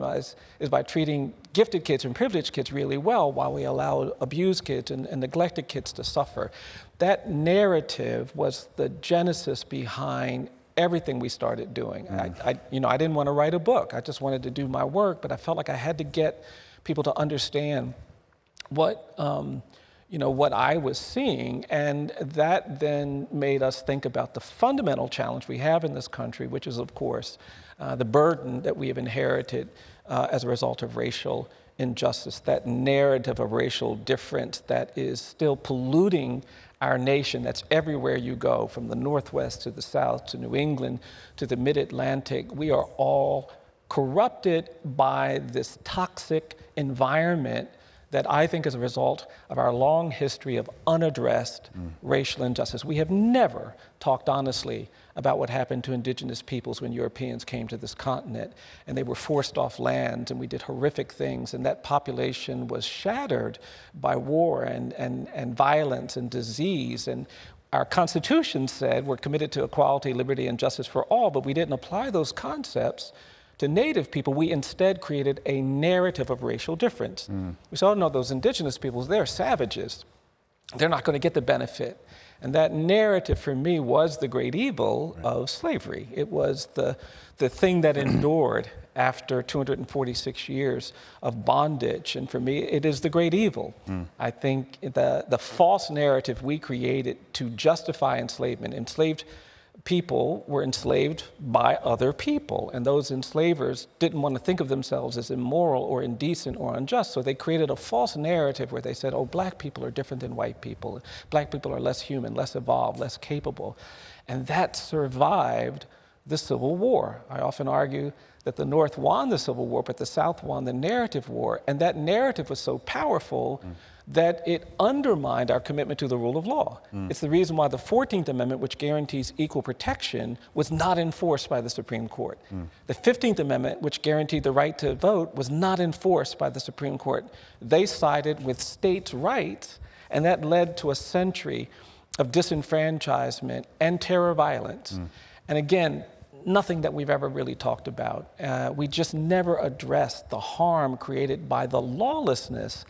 is by treating gifted kids and privileged kids really well, while we allow abused kids and neglected kids to suffer. That narrative was the genesis behind everything we started doing. I didn't want to write a book. I just wanted to do my work, but I felt like I had to get people to understand what I was seeing, and that then made us think about the fundamental challenge we have in this country, which is, of course, the burden that we have inherited as a result of racial injustice, that narrative of racial difference that is still polluting our nation, that's everywhere you go, from the Northwest to the South to New England to the Mid-Atlantic. We are all corrupted by this toxic environment that I think is a result of our long history of unaddressed racial injustice. We have never talked honestly about what happened to indigenous peoples when Europeans came to this continent and they were forced off land, and we did horrific things, and that population was shattered by war and violence and disease. And our Constitution said we're committed to equality, liberty, and justice for all, but we didn't apply those concepts to Native people. We instead created a narrative of racial difference. We said, oh no, those indigenous peoples, they're savages. They're not going to get the benefit. And that narrative for me was the great evil of slavery. It was the thing that endured after 246 years of bondage. And for me, it is the great evil. I think the false narrative we created to justify enslavement, enslaved people were enslaved by other people, and those enslavers didn't want to think of themselves as immoral or indecent or unjust, so they created a false narrative where they said, oh, black people are different than white people. Black people are less human, less evolved, less capable. And that survived the Civil War. I often argue that the North won the Civil War, but the South won the narrative war, and that narrative was so powerful that it undermined our commitment to the rule of law. It's the reason why the 14th Amendment, which guarantees equal protection, was not enforced by the Supreme Court. The 15th Amendment, which guaranteed the right to vote, was not enforced by the Supreme Court. They sided with states' rights, and that led to a century of disenfranchisement and terror violence. And again, nothing that we've ever really talked about. We just never addressed the harm created by the lawlessness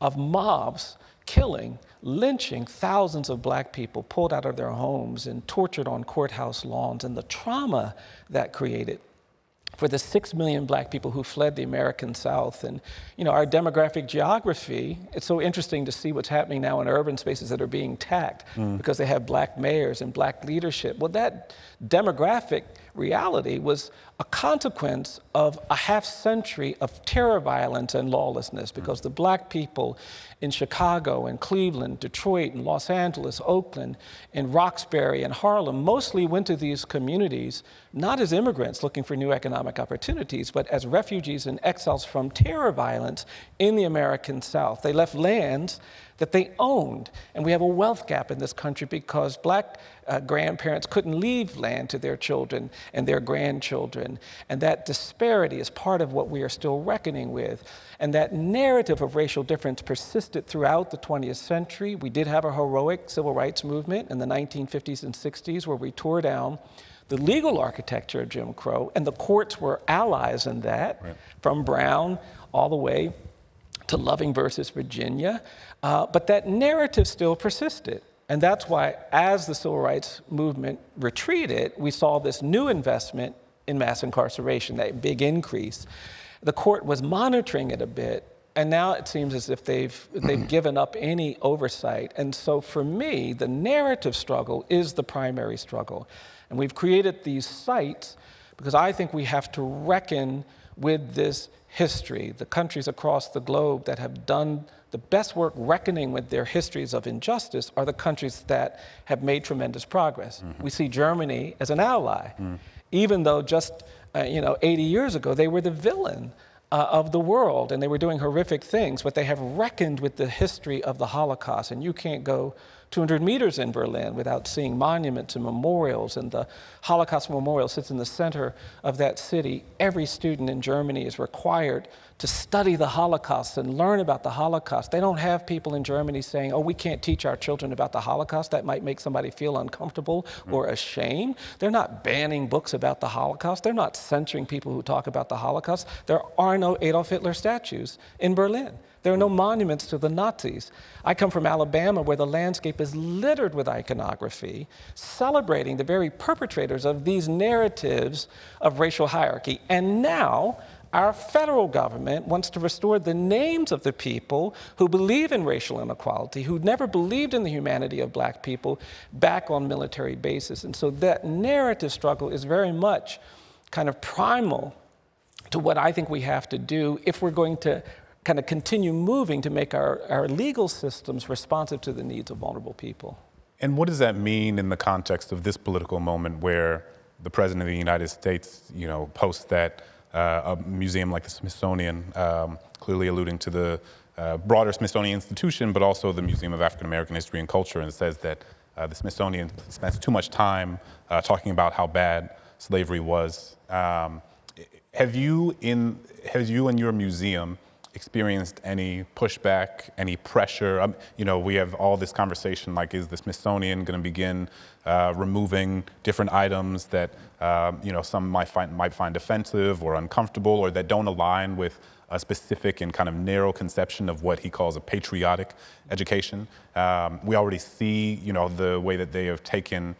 of mobs killing, lynching thousands of black people pulled out of their homes and tortured on courthouse lawns, and the trauma that created for the 6 million black people who fled the American South. And our demographic geography, it's so interesting to see what's happening now in urban spaces that are being tagged because they have black mayors and black leadership. Well, that demographic reality was a consequence of a half century of terror violence and lawlessness, because the black people in Chicago and Cleveland, Detroit and Los Angeles, Oakland, and Roxbury and Harlem mostly went to these communities not as immigrants looking for new economic opportunities, but as refugees and exiles from terror violence in the American South. They left lands that they owned. And we have a wealth gap in this country because black grandparents couldn't leave land to their children and their grandchildren. And that disparity is part of what we are still reckoning with. And that narrative of racial difference persisted throughout the 20th century. We did have a heroic civil rights movement in the 1950s and 60s where we tore down the legal architecture of Jim Crow, and the courts were allies in that, right, from Brown all the way to Loving versus Virginia. But that narrative still persisted. And that's why, as the civil rights movement retreated, we saw this new investment in mass incarceration, that big increase. The court was monitoring it a bit, and now it seems as if they've given up any oversight. And so for me, the narrative struggle is the primary struggle. And we've created these sites because I think we have to reckon with this history. The countries across the globe that have done the best work reckoning with their histories of injustice are the countries that have made tremendous progress. Mm-hmm. We see Germany as an ally, even though just 80 years ago they were the villain of the world and they were doing horrific things, but they have reckoned with the history of the Holocaust. And you can't go 200 meters in Berlin without seeing monuments and memorials, and the Holocaust Memorial sits in the center of that city. Every student in Germany is required to study the Holocaust and learn about the Holocaust. They don't have people in Germany saying, oh, we can't teach our children about the Holocaust. That might make somebody feel uncomfortable or ashamed. They're not banning books about the Holocaust. They're not censoring people who talk about the Holocaust. There are no Adolf Hitler statues in Berlin. There are no monuments to the Nazis. I come from Alabama, where the landscape is littered with iconography, celebrating the very perpetrators of these narratives of racial hierarchy. And now, our federal government wants to restore the names of the people who believe in racial inequality, who never believed in the humanity of black people, back on military bases. And so that narrative struggle is very much kind of primal to what I think we have to do if we're going to kind of continue moving to make our legal systems responsive to the needs of vulnerable people. And what does that mean in the context of this political moment where the President of the United States, posts that a museum like the Smithsonian, clearly alluding to the broader Smithsonian institution, but also the Museum of African American History and Culture, and says that the Smithsonian spends too much time talking about how bad slavery was. Have you in your museum experienced any pushback, any pressure? We have all this conversation like, is the Smithsonian going to begin removing different items that some might find offensive or uncomfortable, or that don't align with a specific and kind of narrow conception of what he calls a patriotic education? We already see, the way that they have taken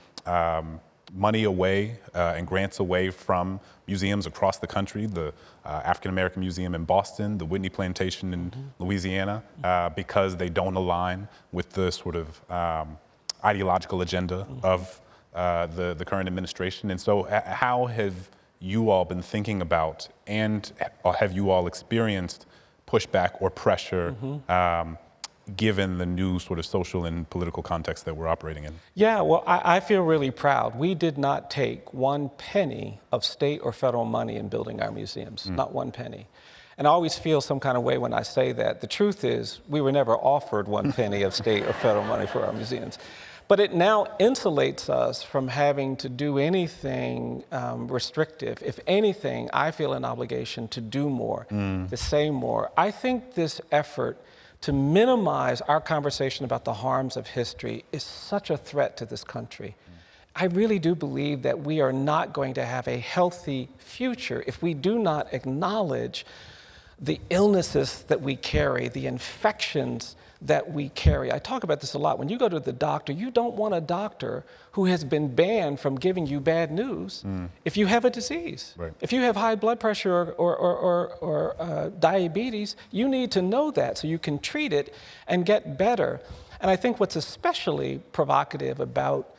money away and grants away from museums across the country, the African American Museum in Boston, the Whitney Plantation in Louisiana, because they don't align with the sort of ideological agenda of the current administration. And so how have you all been thinking about, and have you all experienced pushback or pressure given the new sort of social and political context that we're operating in? Yeah, well, I feel really proud. We did not take one penny of state or federal money in building our museums, not one penny. And I always feel some kind of way when I say that. The truth is, we were never offered one penny of state or federal money for our museums. But it now insulates us from having to do anything restrictive. If anything, I feel an obligation to do more, to say more. I think this effort to minimize our conversation about the harms of history is such a threat to this country. I really do believe that we are not going to have a healthy future if we do not acknowledge the illnesses that we carry, the infections that we carry. I talk about this a lot. When you go to the doctor, you don't want a doctor who has been banned from giving you bad news if you have a disease. Right. If you have high blood pressure or diabetes, you need to know that so you can treat it and get better. And I think what's especially provocative about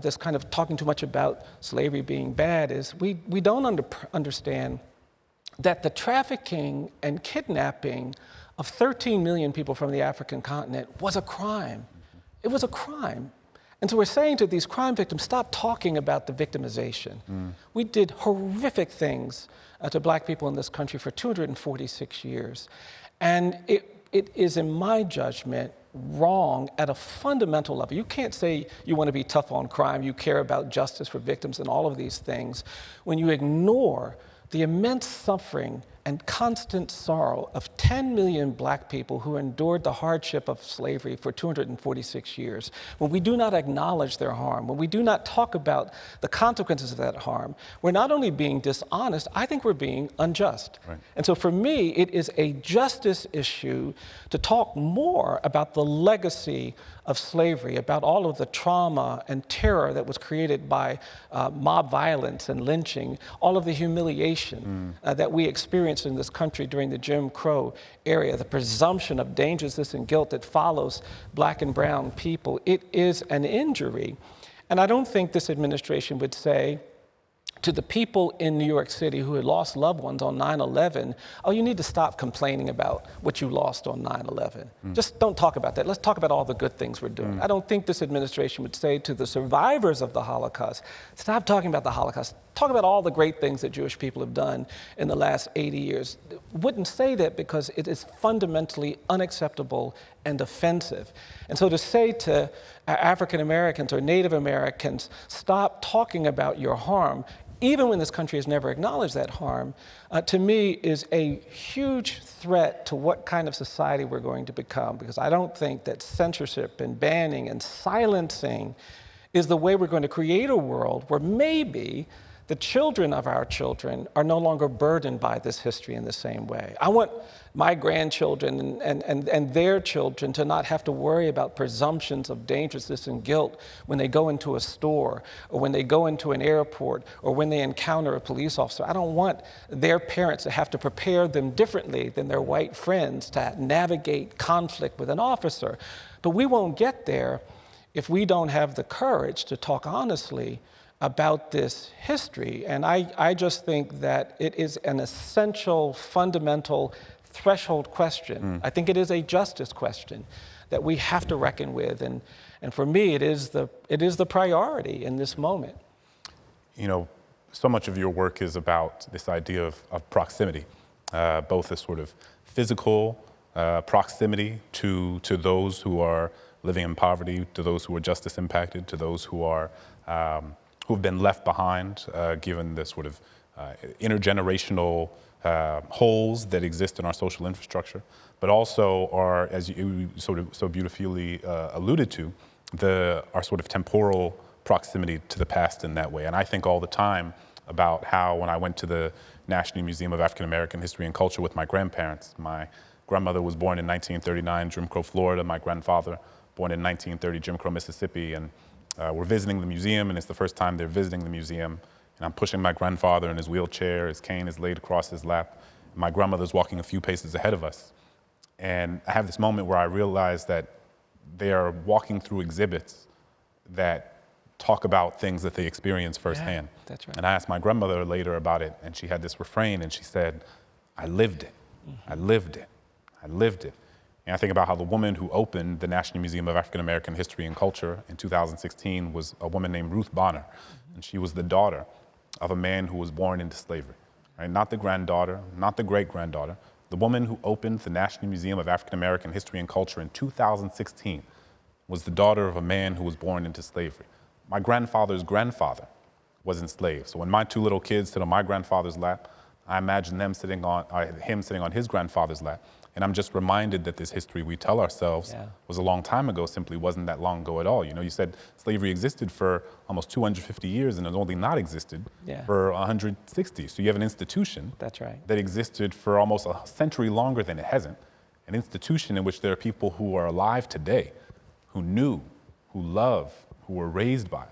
this kind of talking too much about slavery being bad is we don't understand that the trafficking and kidnapping of 13 million people from the African continent was a crime. It was a crime. And so we're saying to these crime victims, stop talking about the victimization. We did horrific things to black people in this country for 246 years. And it is, in my judgment, wrong at a fundamental level. You can't say you want to be tough on crime, you care about justice for victims and all of these things, when you ignore the immense suffering and constant sorrow of 10 million black people who endured the hardship of slavery for 246 years, when we do not acknowledge their harm, when we do not talk about the consequences of that harm, we're not only being dishonest, I think we're being unjust. Right. And so for me, it is a justice issue to talk more about the legacy of slavery, about all of the trauma and terror that was created by mob violence and lynching, all of the humiliation that we experienced in this country during the Jim Crow era, the presumption of dangerousness and guilt that follows black and brown people. It is an injury. And I don't think this administration would say to the people in New York City who had lost loved ones on 9/11, oh, you need to stop complaining about what you lost on 9/11. Just don't talk about that. Let's talk about all the good things we're doing. I don't think this administration would say to the survivors of the Holocaust, stop talking about the Holocaust. Talk about all the great things that Jewish people have done in the last 80 years. Wouldn't say that because it is fundamentally unacceptable and offensive. And so to say to African Americans or Native Americans, stop talking about your harm, even when this country has never acknowledged that harm, to me is a huge threat to what kind of society we're going to become, because I don't think that censorship and banning and silencing is the way we're going to create a world where maybe the children of our children are no longer burdened by this history in the same way. I want my grandchildren and their children to not have to worry about presumptions of dangerousness and guilt when they go into a store or when they go into an airport or when they encounter a police officer. I don't want their parents to have to prepare them differently than their white friends to navigate conflict with an officer. But we won't get there if we don't have the courage to talk honestly about this history. And I just think that it is an essential, fundamental threshold question. I think it is a justice question that we have to reckon with. And for me, it is the priority in this moment. You know, so much of your work is about this idea of proximity, both a sort of physical proximity to those who are living in poverty, to those who are justice impacted, to those who are who've been left behind, given the sort of intergenerational holes that exist in our social infrastructure, but also are, as you sort of so beautifully alluded to, our sort of temporal proximity to the past in that way. And I think all the time about how when I went to the National Museum of African American History and Culture with my grandparents, my grandmother was born in 1939, Jim Crow, Florida, my grandfather born in 1930, Jim Crow, Mississippi, and we're visiting the museum, and it's the first time they're visiting the museum. And I'm pushing my grandfather in his wheelchair, his cane is laid across his lap. And my grandmother's walking a few paces ahead of us. And I have this moment where I realize that they are walking through exhibits that talk about things that they experience firsthand. Yeah, that's right. And I asked my grandmother later about it, and she had this refrain, and she said, I lived it, I lived it, I lived it. And I think about how the woman who opened the National Museum of African American History and Culture in 2016 was a woman named Ruth Bonner. And she was the daughter of a man who was born into slavery, right? Not the granddaughter, not the great-granddaughter. The woman who opened the National Museum of African American History and Culture in 2016 was the daughter of a man who was born into slavery. My grandfather's grandfather was enslaved. So when my two little kids sit on my grandfather's lap, I imagine him sitting on his grandfather's lap. And I'm just reminded that this history we tell ourselves was a long time ago, simply wasn't that long ago at all. You know, you said slavery existed for almost 250 years and has only not existed for 160. So you have an institution that existed for almost a century longer than it hasn't. An institution in which there are people who are alive today, who knew, who love, who were raised by,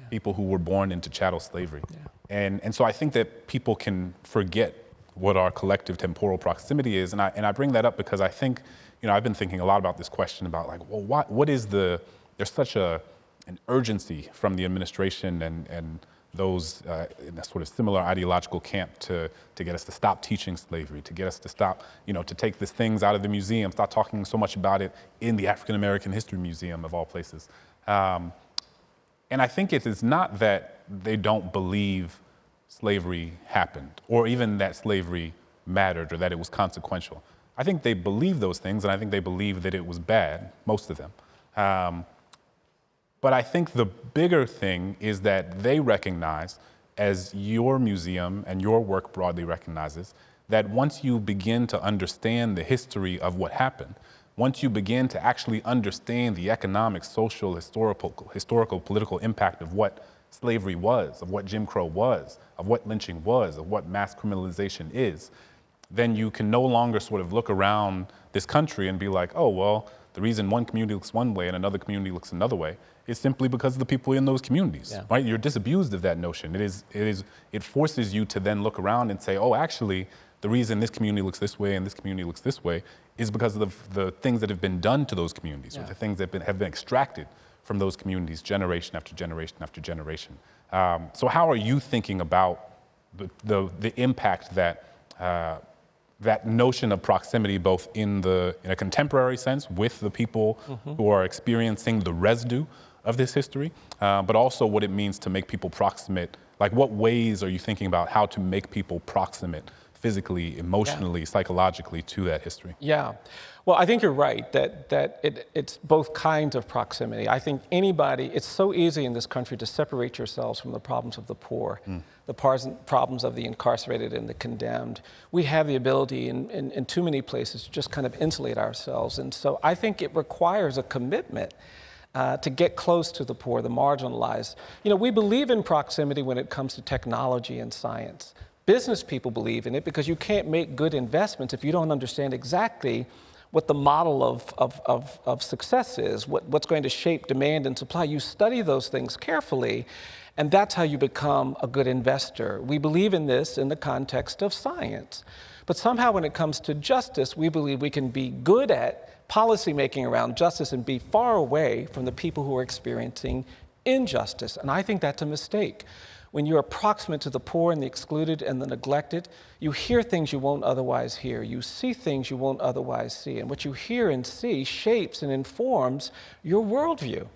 people who were born into chattel slavery. And so I think that people can forget what our collective temporal proximity is. And I bring that up because I think, you know, I've been thinking a lot about this question about like, well, what is there's such a urgency from the administration and those in a sort of similar ideological camp to get us to stop teaching slavery, to get us to stop, to take these things out of the museum, stop talking so much about it in the African American History Museum of all places. And I think it is not that they don't believe slavery happened, or even that slavery mattered or that it was consequential. I think they believe those things, and I think they believe that it was bad, most of them. But I think the bigger thing is that they recognize, as your museum and your work broadly recognizes, that once you begin to understand the history of what happened, once you begin to actually understand the economic, social, historical, political impact of what slavery was, of what Jim Crow was, of what lynching was, of what mass criminalization is, then you can no longer sort of look around this country and be like, oh, well, the reason one community looks one way and another community looks another way is simply because of the people in those communities, right? You're disabused of that notion. It forces you to then look around and say, oh, actually, the reason this community looks this way and this community looks this way is because of the things that have been done to those communities, or the things that have been extracted from those communities generation after generation after generation. So how are you thinking about the impact that that notion of proximity, both in a contemporary sense with the people who are experiencing the residue of this history, but also what it means to make people proximate? Like, what ways are you thinking about how to make people proximate physically, emotionally, psychologically to that history? Yeah. Well, I think you're right that it's both kinds of proximity. I think it's so easy in this country to separate yourselves from the problems of the poor, the problems of the incarcerated and the condemned. We have the ability in too many places to just kind of insulate ourselves. And so I think it requires a commitment to get close to the poor, the marginalized. We believe in proximity when it comes to technology and science. Business people believe in it because you can't make good investments if you don't understand exactly what the model of success is, what's going to shape demand and supply. You study those things carefully, and that's how you become a good investor. We believe in this in the context of science. But somehow when it comes to justice, we believe we can be good at policymaking around justice and be far away from the people who are experiencing injustice. And I think that's a mistake. When you're proximate to the poor and the excluded and the neglected, you hear things you won't otherwise hear. You see things you won't otherwise see. And what you hear and see shapes and informs your worldview.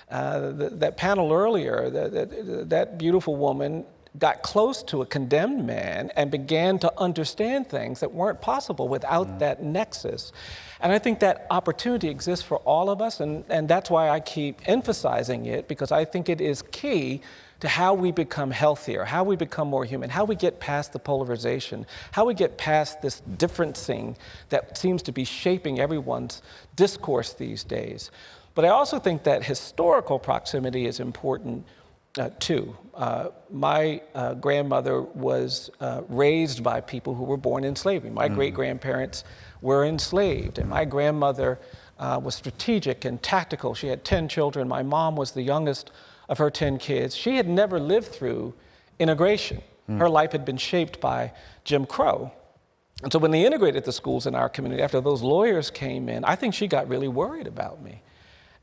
That panel earlier, that beautiful woman got close to a condemned man and began to understand things that weren't possible without that nexus. And I think that opportunity exists for all of us, and that's why I keep emphasizing it, because I think it is key to how we become healthier, how we become more human, how we get past the polarization, how we get past this differencing that seems to be shaping everyone's discourse these days. But I also think that historical proximity is important too. My grandmother was raised by people who were born in slavery. My great-grandparents were enslaved, and my grandmother was strategic and tactical. She had 10 children. My mom was the youngest of her 10 kids. She had never lived through integration. Her life had been shaped by Jim Crow. And so when they integrated the schools in our community, after those lawyers came in, I think she got really worried about me.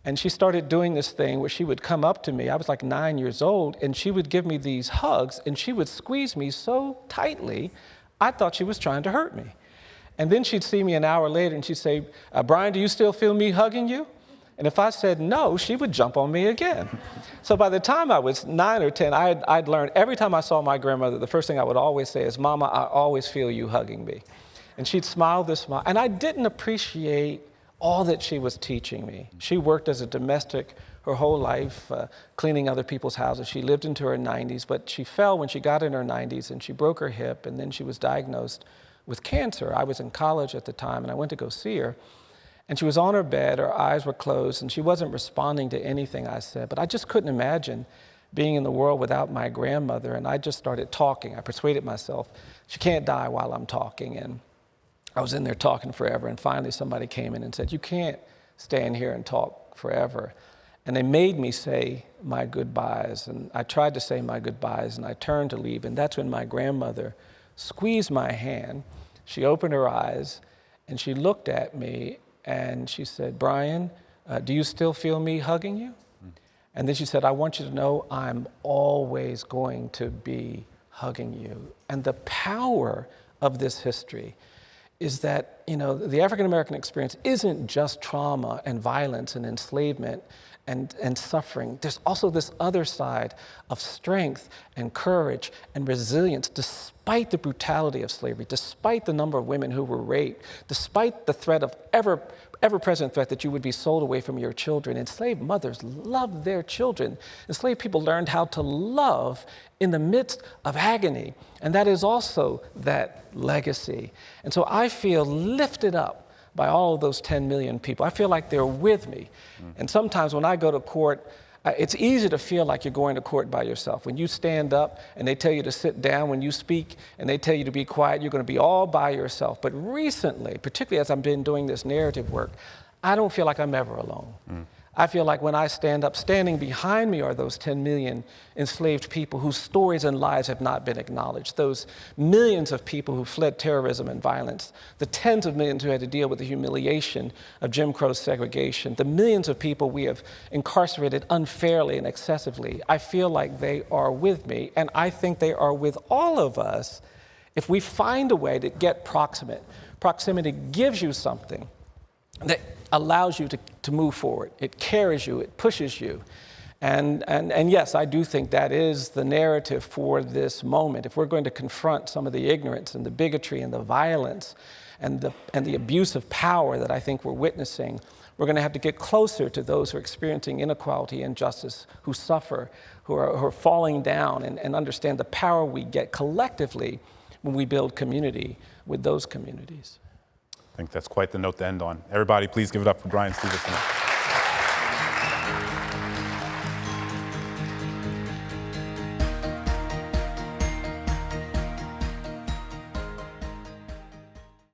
And she started doing this thing where she would come up to me. I was like 9 years old, and she would give me these hugs, and she would squeeze me so tightly, I thought she was trying to hurt me. And then she'd see me an hour later, and she'd say, Bryan, do you still feel me hugging you? And if I said no, she would jump on me again. So by the time I was 9 or 10, I'd learned every time I saw my grandmother, the first thing I would always say is, Mama, I always feel you hugging me. And she'd smile this smile. And I didn't appreciate all that she was teaching me. She worked as a domestic her whole life, cleaning other people's houses. She lived into her 90s, but she fell when she got in her 90s, and she broke her hip, and then she was diagnosed with cancer. I was in college at the time, and I went to go see her. And she was on her bed, her eyes were closed, and she wasn't responding to anything I said. But I just couldn't imagine being in the world without my grandmother, and I just started talking. I persuaded myself, she can't die while I'm talking. And I was in there talking forever, and finally somebody came in and said, you can't stand here and talk forever. And they made me say my goodbyes, and I tried to say my goodbyes, and I turned to leave, and that's when my grandmother squeezed my hand. She opened her eyes, and she looked at me, and she said, Bryan, do you still feel me hugging you? And then she said, I want you to know I'm always going to be hugging you. And the power of this history is that, the African American experience isn't just trauma and violence and enslavement and suffering. There's also this other side of strength and courage and resilience, despite the brutality of slavery, despite the number of women who were raped, despite the threat of ever-present threat that you would be sold away from your children. Enslaved mothers loved their children. Enslaved people learned how to love in the midst of agony. And that is also that legacy. And so I feel lifted up by all of those 10 million people. I feel like they're with me. And sometimes when I go to court, it's easy to feel like you're going to court by yourself. When you stand up and they tell you to sit down, when you speak and they tell you to be quiet, you're going to be all by yourself. But recently, particularly as I've been doing this narrative work, I don't feel like I'm ever alone. I feel like when I stand up, standing behind me are those 10 million enslaved people whose stories and lives have not been acknowledged, those millions of people who fled terrorism and violence, the tens of millions who had to deal with the humiliation of Jim Crow segregation, the millions of people we have incarcerated unfairly and excessively. I feel like they are with me, and I think they are with all of us if we find a way to get proximate. Proximity gives you something that allows you to move forward. It carries you, it pushes you. And yes, I do think that is the narrative for this moment. If we're going to confront some of the ignorance and the bigotry and the violence and the abuse of power that I think we're witnessing, we're going to have to get closer to those who are experiencing inequality and injustice, who suffer, who are falling down, and understand the power we get collectively when we build community with those communities. I think that's quite the note to end on. Everybody, please give it up for Bryan Stevenson.